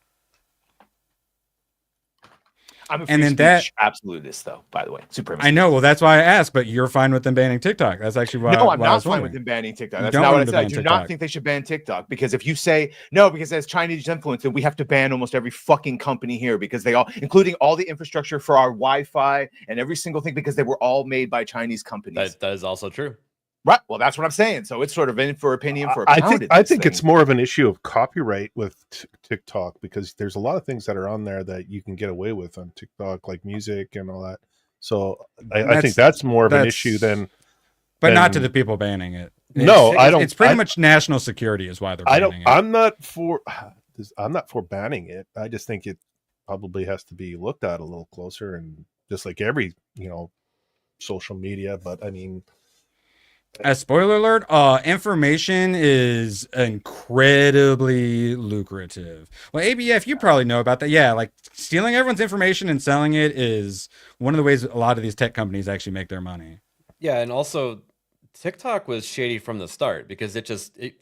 I'm a free And then speech that- absolutist, though. By the way, supremacist. I know. Well, that's why I asked. But you're fine with them banning TikTok. That's actually why. No, why I'm I not was fine with wondering. them banning TikTok. You That's don't not want what I them said. I to do ban not TikTok. think they should ban TikTok, because if you say no, because there's Chinese influence, then we have to ban almost every fucking company here, because they all, including all the infrastructure for our Wi-Fi and every single thing, because they were all made by Chinese companies. That is also true. Right. Well, that's what I'm saying. So it's sort of in for opinion for a I pound think at I this think thing. it's more of an issue of copyright with TikTok, because there's a lot of things that are on there that you can get away with on TikTok, like music and all that. So I think that's more of an issue than. But not to than- the people banning it. No, I don't. It's pretty much national security is why they're I banning don't. it. I'm not for banning it. I just think it probably has to be looked at a little closer, and just like every social media. But I mean, A spoiler alert, information is incredibly lucrative. Well, ABF, you probably know about that. Yeah, like stealing everyone's information and selling it is one of the ways a lot of these tech companies actually make their money. Yeah, and also TikTok was shady from the start, because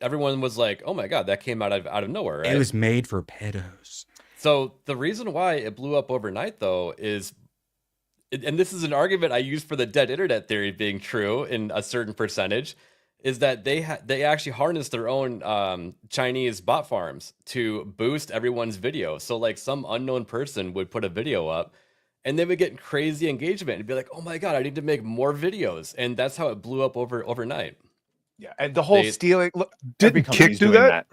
everyone was like, "Oh my god, that came out of nowhere." Right? It was made for pedos. So the reason why it blew up overnight, though, is, and this is an argument I use for the dead internet theory being true in a certain percentage, is that they actually harnessed their own Chinese bot farms to boost everyone's video. So like some unknown person would put a video up, and they would get crazy engagement and be like, "Oh my god, I need to make more videos," and that's how it blew up overnight. Yeah, and the whole stealing. Look, every didn't Kick company's do doing that?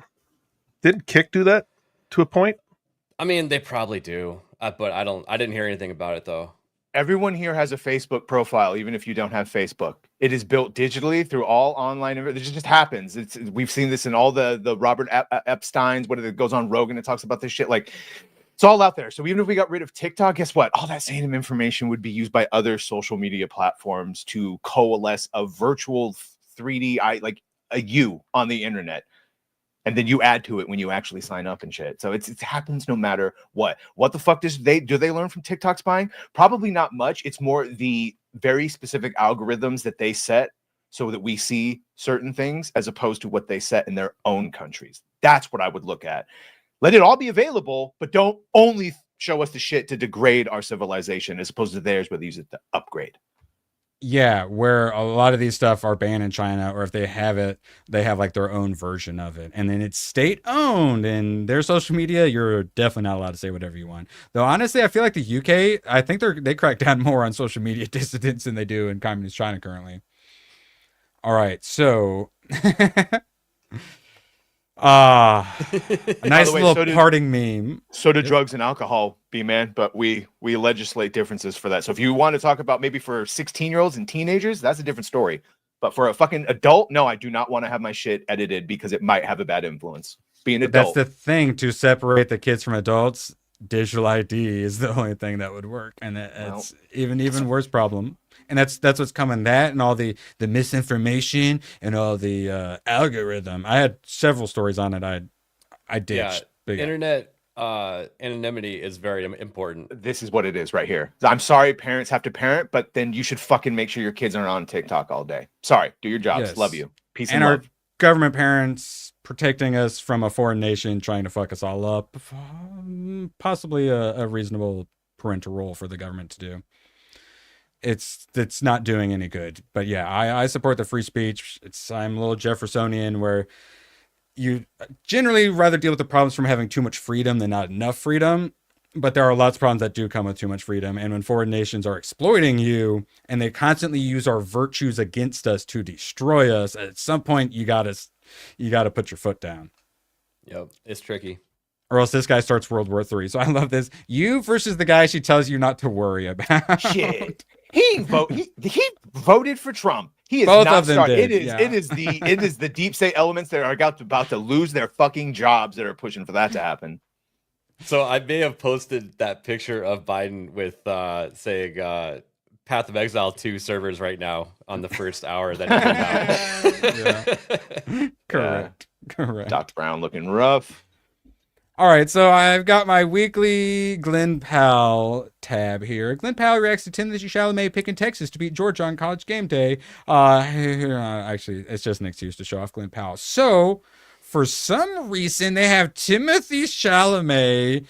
Didn't Kick do that to a point? I mean, they probably do, but I didn't hear anything about it though. Everyone here has a Facebook profile, even if you don't have Facebook. It is built digitally through all online. It just happens. We've seen this in all the Robert Epstein's. What it goes on Rogan and talks about this shit. Like, it's all out there. So even if we got rid of TikTok, guess what? All that same information would be used by other social media platforms to coalesce a virtual 3D, like a you on the internet. And then you add to it when you actually sign up and shit. So it happens no matter what. What the fuck do they learn from TikTok spying? Probably not much. It's more the very specific algorithms that they set so that we see certain things, as opposed to what they set in their own countries. That's what I would look at. Let it all be available, but don't only show us the shit to degrade our civilization, as opposed to theirs where they use it to upgrade. Yeah, where a lot of these stuff are banned in China, or if they have it, they have like their own version of it. And then it's state owned, and their social media, you're definitely not allowed to say whatever you want. Though honestly, I feel like the UK, I think they crack down more on social media dissidents than they do in communist China currently. All right, so a nice way, little parting meme. So do drugs and alcohol, B-man, but we legislate differences for that. So if you want to talk about maybe for 16-year-olds and teenagers, that's a different story. But for a fucking adult, no, I do not want to have my shit edited because it might have a bad influence. Be an adult. That's the thing, to separate the kids from adults. Digital ID is the only thing that would work, and it's even worse problem. And that's what's coming. That and all the misinformation and all the algorithm. I had several stories on it. I ditched. But Internet anonymity is very important. This is what it is right here. I'm sorry parents have to parent, but then you should fucking make sure your kids aren't on TikTok all day. Sorry, do your jobs. Yes. Love you. Peace and and our love. government parents protecting us from a foreign nation trying to fuck us all up. Possibly a reasonable parental role for the government to do. It's not doing any good. But yeah, I support the free speech. I'm a little Jeffersonian where you generally rather deal with the problems from having too much freedom than not enough freedom. But there are lots of problems that do come with too much freedom. And when foreign nations are exploiting you and they constantly use our virtues against us to destroy us, at some point you gotta put your foot down. Yep, it's tricky. Or else this guy starts World War III. So I love this. You versus the guy she tells you not to worry about. Shit. He voted for Trump. He is Both not of them starting. did, It is the deep state elements that are about to lose their fucking jobs that are pushing for that to happen. So I may have posted that picture of Biden with saying Path of Exile 2 servers right now on the first hour that he came out. Correct. Dr. Brown looking rough. All right, so I've got my weekly Glenn Powell tab here. Glenn Powell reacts to Timothée Chalamet picking Texas to beat Georgia on College game day. Actually, it's just an excuse to show off Glenn Powell. So, for some reason, they have Timothée Chalamet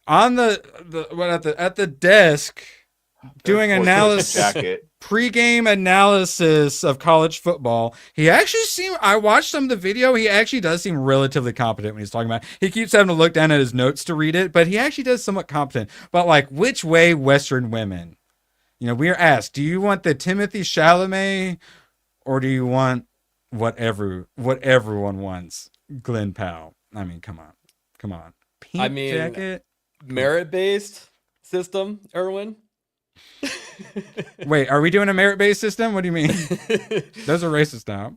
on at the desk doing analysis, pre-game analysis of college football. He actually I watched some of the video. He actually does seem relatively competent when he's talking about it. He keeps having to look down at his notes to read it, but he actually does somewhat competent. But like, which way Western women? You know, we are asked, do you want the Timothée Chalamet or do you want what everyone wants? Glenn Powell. I mean, come on. Pink jacket. Merit-based system, Erwin. Wait, are we doing a merit-based system? What do you mean? Those are racist now.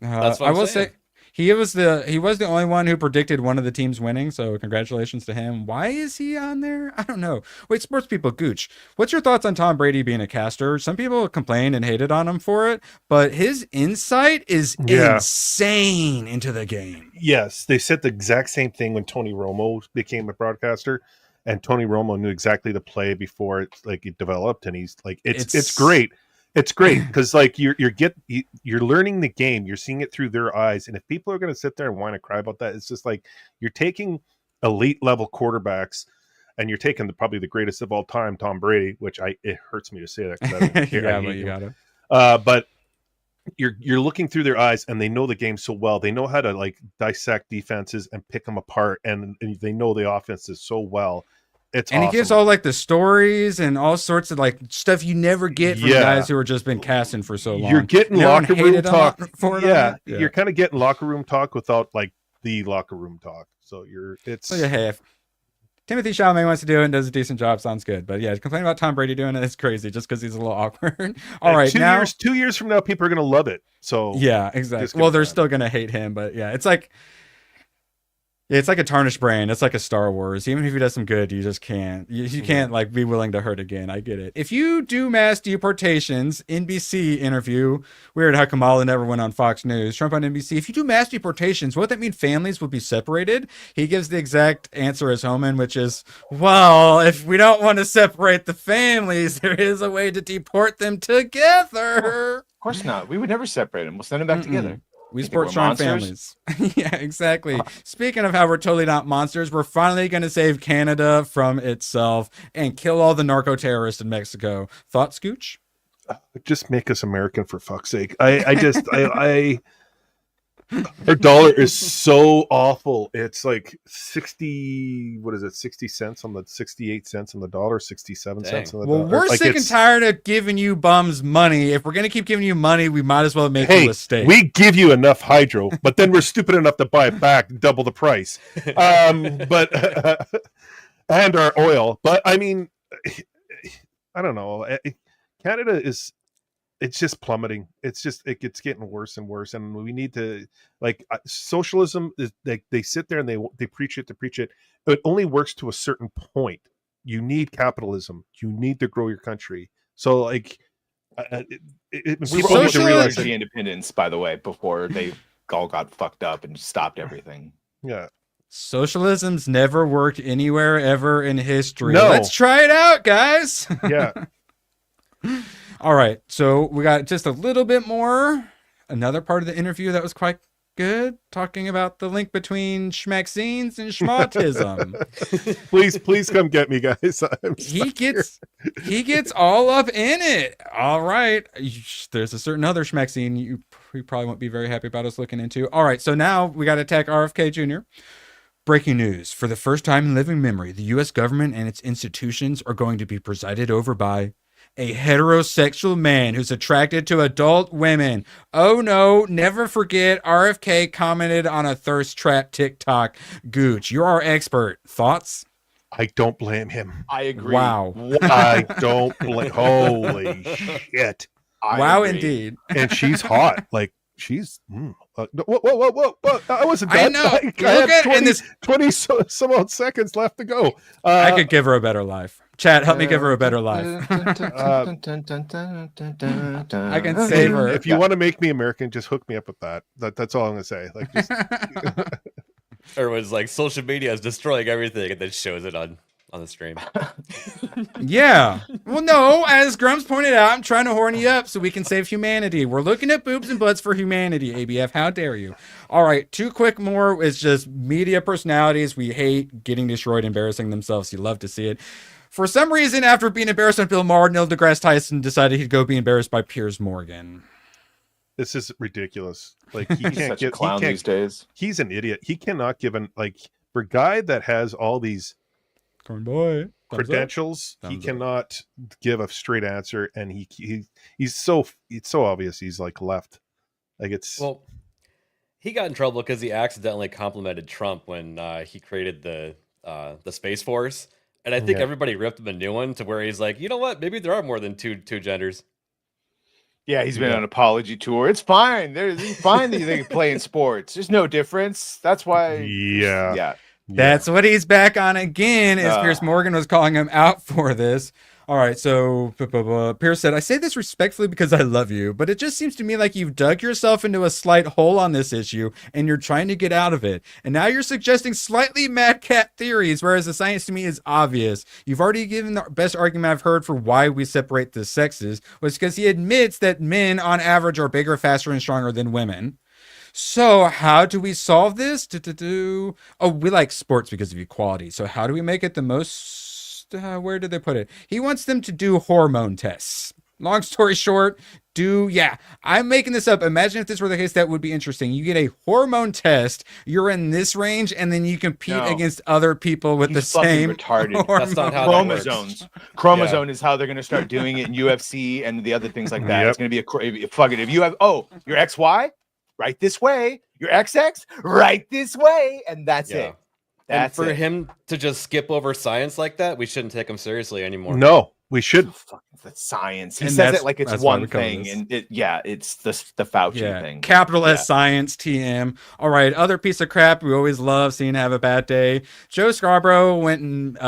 That's what I I'm will saying. say he was the only one who predicted one of the teams winning, so congratulations to him. Why is he on there? I don't know. Wait, sports people, Gooch, what's your thoughts on Tom Brady being a caster? Some people complained and hated on him for it, but his insight is insane into the game. Yes, they said the exact same thing when Tony Romo became a broadcaster. And Tony Romo knew exactly the play before it developed, and he's like, it's great. It's great because like you're learning the game, you're seeing it through their eyes, and if people are going to sit there and whine and cry about that, it's just like you're taking elite level quarterbacks, and you're taking probably the greatest of all time, Tom Brady, which it hurts me to say that. 'Cause But you gotta. But you're looking through their eyes, and they know the game so well. They know how to like dissect defenses and pick them apart, and they know the offenses so well. It's and awesome. He gives all like the stories and all sorts of like stuff you never get from guys who are just been casting for so long. You're getting locker room talk. Yeah, you're kind of getting locker room talk without like the locker room talk. So hey, if Timothée Chalamet wants to do it and does a decent job, sounds good. But yeah, complaining about Tom Brady doing it is crazy just because he's a little awkward. All right, 2 years from now, people are going to love it. So yeah, exactly. Well, they're still going to hate him, but yeah, it's like a tarnished brand. It's like a Star Wars. Even if he does some good, you just can't. You can't like be willing to hurt again. I get it. If you do mass deportations, NBC interview. Weird how Kamala never went on Fox News. Trump on NBC. If you do mass deportations, what that mean? Families will be separated. He gives the exact answer as Homan, which is, well, if we don't want to separate the families, there is a way to deport them together. Of course not. We would never separate them. We'll send them back together. We support strong families. Yeah, exactly. Speaking of how we're totally not monsters, we're finally going to save Canada from itself and kill all the narco terrorists in Mexico. Thoughts, Scooch? Just make us American for fuck's sake. Our dollar is so awful. It's like 60 cents on the 68 cents on the dollar, 67 cents on the dollar. Well, we're sick and tired of giving you bums money. If we're going to keep giving you money, we might as well make you a steak. We give you enough hydro, but then we're stupid enough to buy it back double the price. But and our oil. But I mean, I don't know. Canada is, it's just plummeting. It's getting worse and worse. And we need to, like, socialism is, they sit there and they preach it to preach it. It only works to a certain point. You need capitalism. You need to grow your country. So like, people need to realize the independence, by the way, before they all got fucked up and stopped everything. Yeah. Socialism's never worked anywhere ever in history. No. Let's try it out, guys. Yeah. All right. So we got just a little bit more. Another part of the interview that was quite good, talking about the link between schmaxines and schmautism. please come get me, guys. He gets all up in it. All right. There's a certain other schmaxine you probably won't be very happy about us looking into. All right. So now we got to attack RFK Jr. Breaking news. For the first time in living memory, the U.S. government and its institutions are going to be presided over by a heterosexual man who's attracted to adult women. Oh no, never forget RFK commented on a thirst trap TikTok. Gooch, you're our expert. Thoughts? I don't blame him. I agree. Wow. I don't blame. Holy shit. Wow, indeed. And she's hot. Like, she's whoa. I wasn't done. I know. I had 20 some odd seconds left to go. I could give her a better life. Chat, help me give her a better life. I can save her. If you want to make me American, just hook me up with that. That's all I'm gonna say. Like, just... Everyone's like, social media is destroying everything, and then shows it on the stream. Yeah. Well, no, as Grumps pointed out, I'm trying to horn you up so we can save humanity. We're looking at boobs and butts for humanity, ABF. How dare you? All right, two quick more. It's just media personalities. We hate getting destroyed, embarrassing themselves. You love to see it. For some reason, after being embarrassed on Bill Maher, Neil deGrasse Tyson decided he'd go be embarrassed by Piers Morgan. This is ridiculous. Like, he can't get a clown these days. He's an idiot. He cannot give for a guy that has all these credentials, he cannot give a straight answer, and it's so obvious he's like left. Like, it's he got in trouble because he accidentally complimented Trump when he created the Space Force. And I think everybody ripped him a new one to where he's like, you know what? Maybe there are more than two genders. Yeah, he's been on an apology tour. It's fine. It's fine that you think playing sports. There's no difference. That's why. Yeah. That's what he's back on again, as Piers Morgan was calling him out for this. All right, so Piers said, I say this respectfully because I love you, but it just seems to me like you've dug yourself into a slight hole on this issue and you're trying to get out of it. And now you're suggesting slightly madcap theories, whereas the science to me is obvious. You've already given the best argument I've heard for why we separate the sexes, was because he admits that men on average are bigger, faster, and stronger than women. So how do we solve this? Oh, we like sports because of equality. So how do we make it the most... where did they put it? He wants them to do hormone tests. Long story short, I'm making this up. Imagine if this were the case, that would be interesting. You get a hormone test, you're in this range, and then you compete against other people with the same retarded. That's not how chromosomes. That works. Chromosome is how they're going to start doing it in UFC and the other things like that. It's going to be fuck it. If you have your XY, right this way. Your XX, right this way, and that's it. And for him to just skip over science like that, we shouldn't take him seriously anymore. No, we should. That's science. He says it like it's one thing, and it's the Fauci thing. Capital S science, TM. All right, other piece of crap we always love seeing have a bad day. Joe Scarborough went and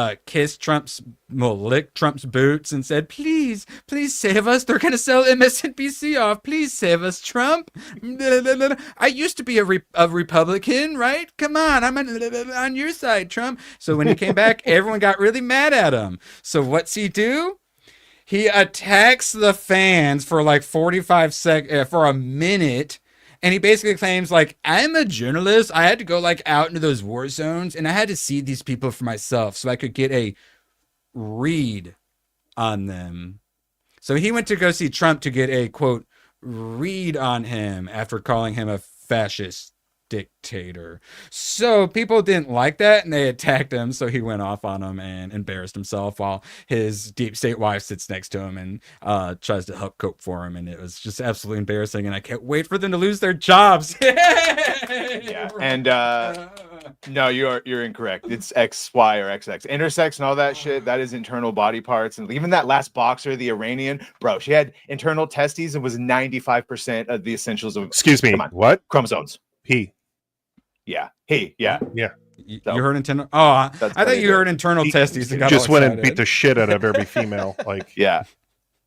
licked Trump's boots and said, please save us. They're going to sell MSNBC off. Please save us, Trump. I used to be a Republican, right? Come on, I'm on your side, Trump. So when he came back, everyone got really mad at him. So what's he do? He attacks the fans for like 45 seconds, for a minute. And he basically claims, like, I'm a journalist. I had to go like out into those war zones and I had to see these people for myself so I could get a read on them. So he went to go see Trump to get a, quote, read on him after calling him a fascist dictator. So people didn't like that and they attacked him. So he went off on him and embarrassed himself while his deep state wife sits next to him and tries to help cope for him. And it was just absolutely embarrassing. And I can't wait for them to lose their jobs. Yeah. And no, you're incorrect. It's XY or XX. Intersex and all that shit, that is internal body parts. And even that last boxer, the Iranian, bro, she had internal testes and was 95% of the essentials of what? Chromosomes. He. Yeah. He. Yeah. Yeah. You heard internal? Oh, I thought you heard internal testes. And got just all went and excited. beat the shit out of every female. Like, yeah,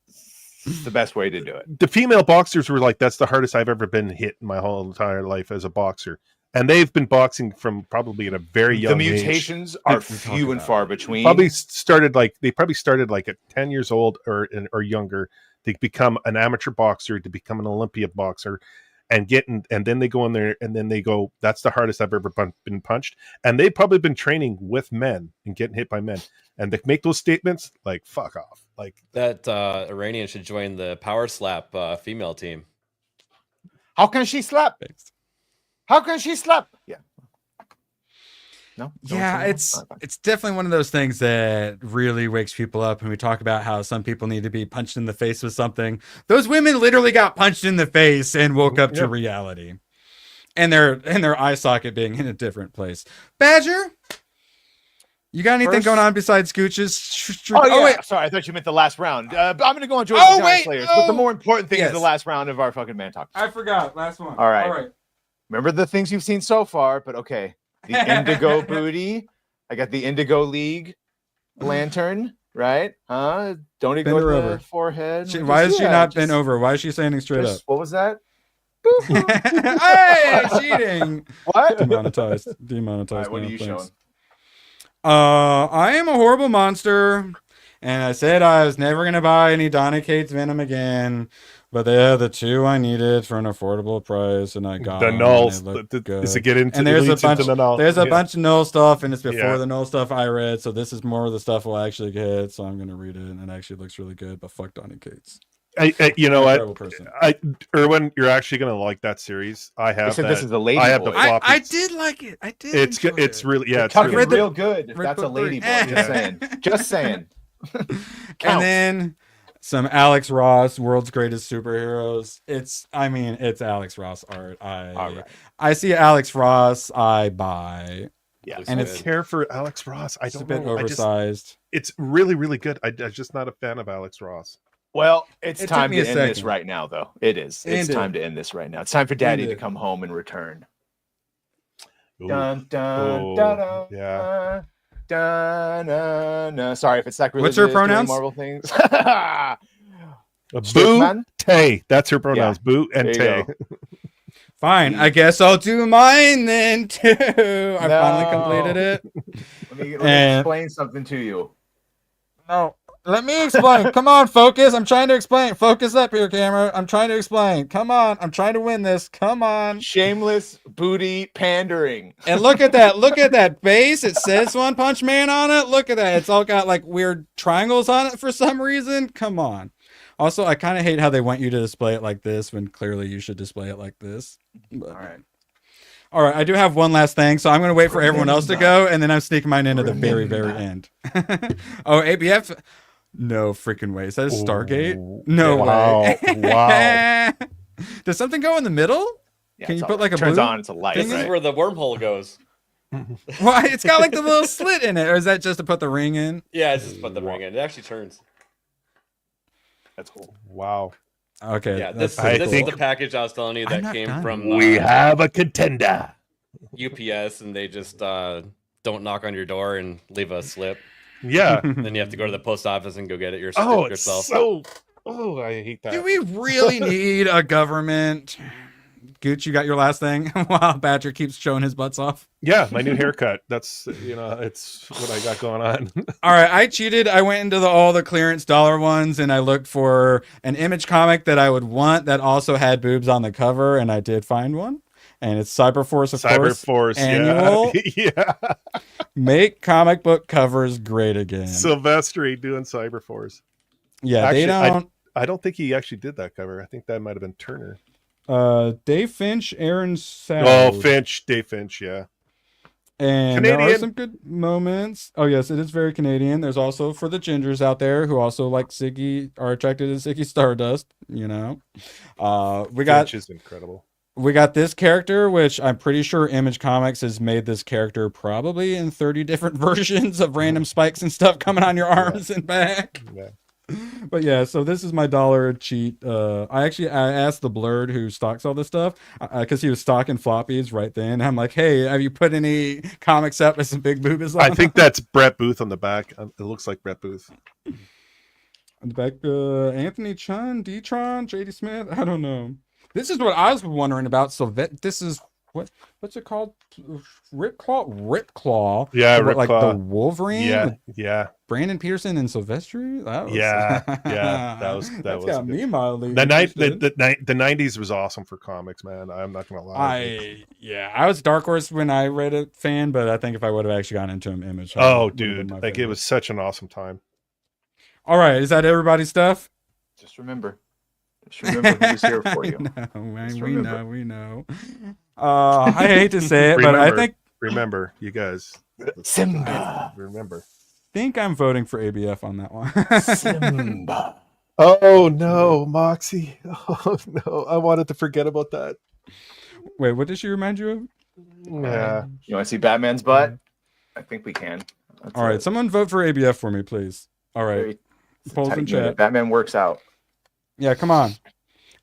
it's the best way to do it. The female boxers were like, that's the hardest I've ever been hit in my whole entire life as a boxer. And they've been boxing from probably at a very young age. The mutations are few and far between. Probably started like at 10 years old or younger to become an amateur boxer, to become an Olympia boxer, and then they go in there and then they go, that's the hardest I've ever been punched. And they've probably been training with men and getting hit by men. And they make those statements like, fuck off. Like that Iranian should join the power slap female team. How can she slap? How can she slap? Yeah. No. Yeah, it's definitely one of those things that really wakes people up. And we talk about how some people need to be punched in the face with something. Those women literally got punched in the face and woke up to reality, and their eye socket being in a different place. Badger, you got anything going on besides Scooches? Oh, wait. Sorry, I thought you meant the last round. I'm going to go on George the Giant Slayers, but the more important thing is the last round of our fucking Man Talk. I forgot. Last one. All right. Remember the things you've seen so far, but okay. The Indigo Booty. I got the Indigo League lantern, right? Don't ignore the forehead. Why has she not been over? Why is she standing straight up? What was that? Hey, cheating. What? Demonetized. Right, what are you showing? I am a horrible monster, and I said I was never going to buy any Donna Cates Venom again. But they had the two I needed for an affordable price, and I got the nulls. Does it get into? And there's a bunch. There's a bunch of null stuff, and it's before Yeah. the null stuff I read. So this is more of the stuff we'll actually get. So I'm gonna read it, and it actually looks really good. But fuck Donny Cates. You know what, person. Erwin, you're actually gonna like that series. I have. said this is a lady I have boy. the floppy. I did like it. I did. It's good. It's really It's real good. That's a lady boy. Just saying. Just saying. And then some Alex Ross, World's Greatest Superheroes. It's Alex Ross art. I see Alex Ross, I buy. Yeah, and I it's care for Alex Ross. I don't a bit know. oversized. It's really, really good. I'm just not a fan of Alex Ross. Well, it's It time took me to a end this second. right now, though. It is. It's End time it. to end this right now. It's time for Daddy End to it. come home and return. Ooh. Dun, dun, Oh, dun, dun, yeah. dun, dun, dun. Sorry if it's sacrilegious. What's her doing pronouns? Marvel things. Boo Stickman? Tay. That's her pronouns. Yeah. Boo and There Tay. you go. Fine, I guess I'll do mine then too. I finally No. completed it. Let me And- explain something to you. No, let me explain. Come on, focus. I'm trying to explain. Focus up here, camera. I'm trying to explain. Come on. I'm trying to win this. Come on. Shameless booty pandering. And look at that. Look at that base. It says One Punch Man on it. Look at that. It's all got like weird triangles on it for some reason. Come on. Also, I kind of hate how they want you to display it like this when clearly you should display it like this. But, all right. I do have one last thing, so I'm going to wait for everyone else to go, and then I'm sneaking mine in at the very, very end. Oh, ABF? No freaking way. Is that a Stargate? No Wow. way. Wow. Does something go in the middle? Yeah, Can it's you all- put like a turns blue on, it's a light, thing This in is it? where the wormhole goes. Well, it's got like the little slit in it, or is that just to put the ring in? Yeah, it's just put the ring in. It actually turns. That's cool. Wow. Okay. Yeah, that's this pretty is cool. the package I was telling you I'm that not came done. from We have a contender. UPS, and they just don't knock on your door and leave a slip. Yeah. Then you have to go to the post office and go get it Oh, it's yourself. so. Oh, I hate that. Do we really need a government? Gooch, you got your last thing while Badger keeps showing his butts off. Yeah, my new haircut. That's it's what I got going on. All right, I cheated. I went into all the clearance dollar ones and I looked for an Image comic that I would want that also had boobs on the cover, and I did find one. And it's Cyberforce, of course. Cyberforce, annual. yeah. Make comic book covers great again. Silvestri doing Cyberforce. Yeah, Actually, they don't. I don't think he actually did that cover. I think that might have been Turner. Dave Finch, Aaron Soud. Oh, Finch, Dave Finch, yeah. And there are Canadian. some good moments. Oh, yes, it is very Canadian. There's also for the gingers out there who also like Ziggy, are attracted to Ziggy Stardust, you know. We got Finch is incredible. We got this character, which I'm pretty sure Image Comics has made this character probably in 30 different versions of random spikes and stuff coming on your arms and back. Yeah. But yeah, so this is my dollar cheat. I asked the Blurred who stocks all this stuff because he was stocking floppies right then. I'm like, hey, have you put any comics up with some big boobies on? I think that's Brett Booth on the back. It looks like Brett Booth. On the back, Anthony Chun, D-Tron, JD Smith. I don't know. This is what I was wondering about. So this is what's it called? Ripclaw. Yeah, Ripclaw. Like Ripclaw. the Wolverine. Yeah. Brandon Pearson and Silvestri. That was, yeah. That got me mildly. The 90s was awesome for comics, man. I'm not gonna lie. I was Dark Horse when I read it fan, but I think if I would have actually gone into an Image. Oh, dude, like it was such an awesome time. All right, is that everybody's stuff? Just remember who's here for you. We know. I hate to say it, but I think you guys. Simba. Remember. Think I'm voting for ABF on that one. Simba. Oh no, Moxie. Oh no, I wanted to forget about that. Wait, what did she remind you of? Yeah. You want to see Batman's butt? I think we can. All right, someone vote for ABF for me, please. All right. Polls in chat. Batman works out. Yeah, come on.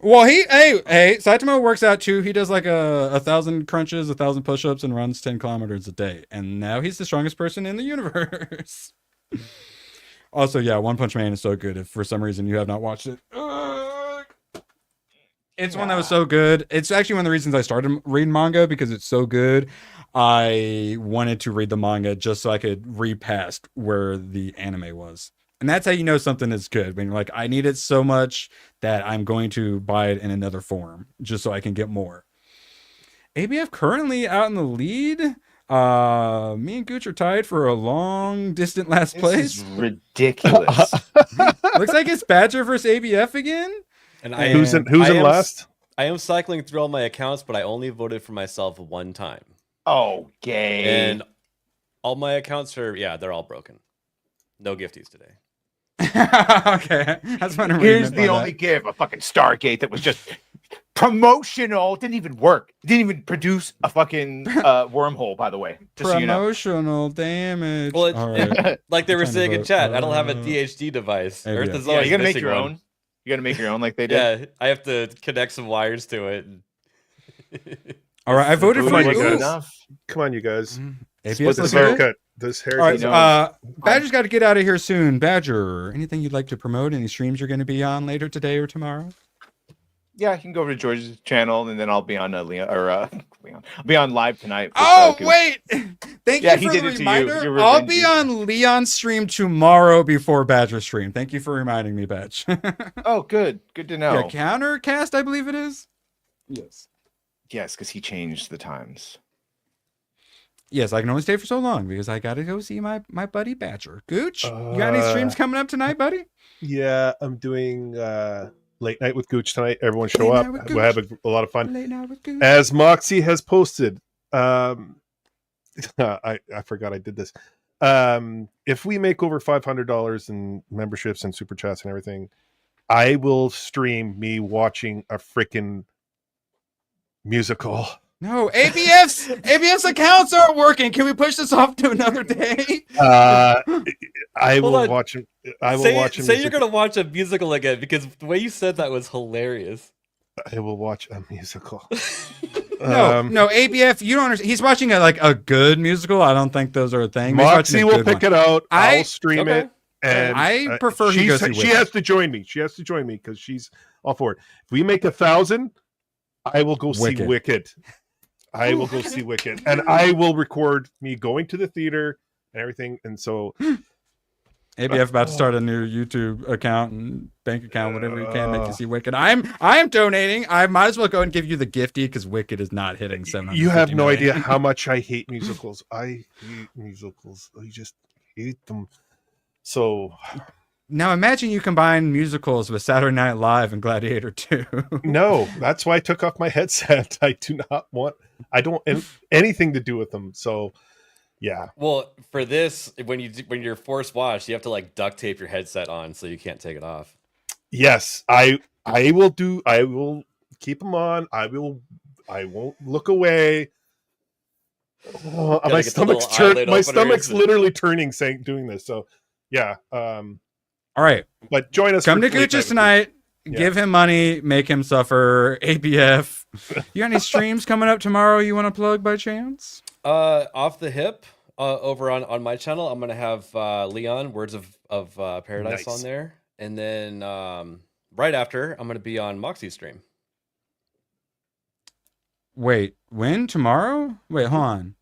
Well, hey, Saitama works out too. He does like 1,000 crunches, 1,000 push-ups, and runs 10 kilometers a day. And now he's the strongest person in the universe. Also, yeah, One Punch Man is so good. If for some reason you have not watched it, it's one that was so good. It's actually one of the reasons I started reading manga, because it's so good. I wanted to read the manga just so I could read past where the anime was. And that's how you know something is good. When you're like, I need it so much that I'm going to buy it in another form just so I can get more. ABF currently out in the lead. Me and Gooch are tied for a long distant last place. This is ridiculous. Looks like it's Badger versus ABF again. And who's in last? I am cycling through all my accounts, but I only voted for myself one time. Oh, gay. And all my accounts are, they're all broken. No gifties today. Okay, that's what I'm Here's the only gift: a fucking Stargate that was just promotional. It didn't even work. It didn't even produce a fucking wormhole. By the way, just promotional damage. Well, like they were saying in chat, I don't have a DHD device. Earth is always you gotta make your one. own. You gotta make your own, like they did. Yeah, I have to connect some wires to it. All right, I voted for you. Come on, you guys. ABS this haircut. This haircut. All right, Badger's got to get out of here soon. Badger, anything you'd like to promote? Any streams you're going to be on later today or tomorrow? Yeah, you can go over to George's channel, and then I'll be on Leon. I'll be on live tonight. Wait! Thank you for the reminder. I'll be on Leon's stream tomorrow before Badger's stream. Thank you for reminding me, Badge. Oh, good to know. Yeah, Countercast, I believe it is. Yes, because he changed the times. Yes, I can only stay for so long because I got to go see my buddy Badger. Gooch, you got any streams coming up tonight, buddy? Yeah, I'm doing Late Night with Gooch tonight. Everyone show up. We'll have a lot of fun. Late Night with Gooch. As Moxie has posted, I forgot I did this. If we make over $500 in memberships and super chats and everything, I will stream me watching a freaking musical. No, ABF's accounts aren't working. Can we push this off to another day? I will watch it. Say you're gonna watch a musical again, because the way you said that was hilarious. I will watch a musical. No, ABF, you don't understand. He's watching a good musical. I don't think those are a thing. Moxie will pick it out. I'll stream it. And I prefer she has to join me. She has to join me because she's all for it. If we make 1,000, I will go see Wicked. I will go see Wicked, and I will record me going to the theater and everything. And so, ABF about to start a new YouTube account and bank account, whatever you can make you see Wicked. I am donating. I might as well go and give you the gifty because Wicked is not hitting 700. You have no idea how much I hate musicals. I hate musicals. I just hate them. So now imagine you combine musicals with Saturday Night Live and Gladiator 2. No, that's why I took off my headset. I don't anything to do with them. So yeah. Well, for this, when you're forced watch, you have to duct tape your headset on so you can't take it off. Yes, I will keep them on. I won't look away. Oh, my stomach's literally turning doing this. So yeah. All right. But join us. Come for to Fleet Gooch's Night. tonight. Give him money. Make him suffer. APF. You got any streams coming up tomorrow you want to plug by chance? Off the hip, over on my channel, I'm gonna have Leon Words of Paradise on there, and then right after I'm gonna be on Moxie's stream. Wait, when? Tomorrow? Wait, hold on.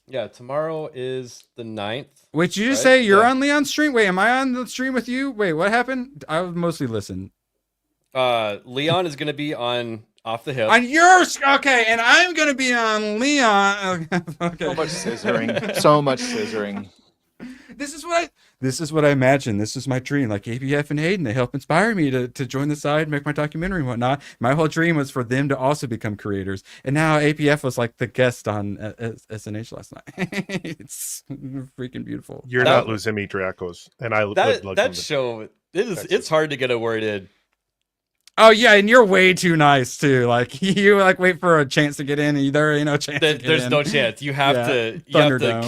Yeah, tomorrow is the 9th. Wait, did you just say you're on Leon's stream? Wait, am I on the stream with you? Wait, what happened? I would mostly listen. Leon is gonna be on Off the Hip. On yours, okay, and I'm gonna be on Leon. Okay. So much scissoring. So much scissoring. This is what I imagine. This is my dream. Like APF and Hayden, they help inspire me to join the side, make my documentary and whatnot. My whole dream was for them to also become creators. And now APF was like the guest on SNH last night. It's freaking beautiful. You're not losing me, Dracos. And I that show. It's hard to get a word in. Oh yeah, and you're way too nice too. Like you wait for a chance to get in, and there ain't no chance. There's no chance. You have to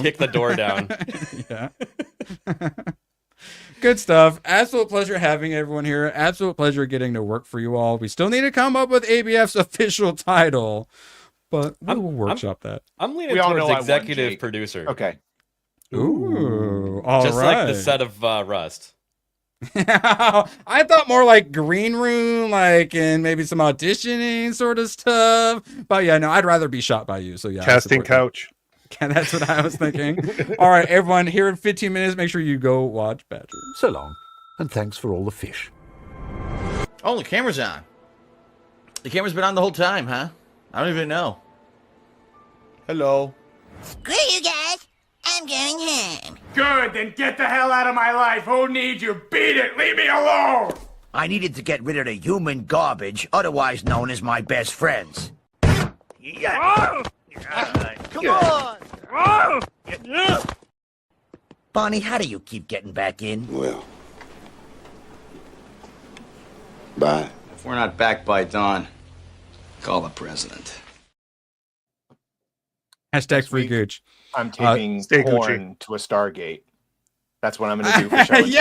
kick the door down. Yeah. Good stuff. Absolute pleasure having everyone here. Absolute pleasure getting to work for you all. We still need to come up with ABF's official title, but we'll workshop that. I'm leaning towards executive producer. Okay. Ooh, all right. Just like the set of Rust. I thought more like green room, like, and maybe some auditioning sort of stuff. But yeah, no, I'd rather be shot by you. So yeah, casting couch. That's what I was thinking. All right, everyone, here in 15 minutes, make sure you go watch Badger. So long, and thanks for all the fish. Oh, the camera's on. The camera's been on the whole time, huh? I don't even know. Hello. Screw you guys. I'm going home. Good, then get the hell out of my life. Who needs you? Beat it. Leave me alone. I needed to get rid of the human garbage, otherwise known as my best friends. Yeah. Come on! Bonnie, how do you keep getting back in? Well, bye. If we're not back by dawn, call the president. Hashtag free Gooch. I'm taking stay porn Gucci. to a Stargate. That's what I'm going to do for show. Yeah.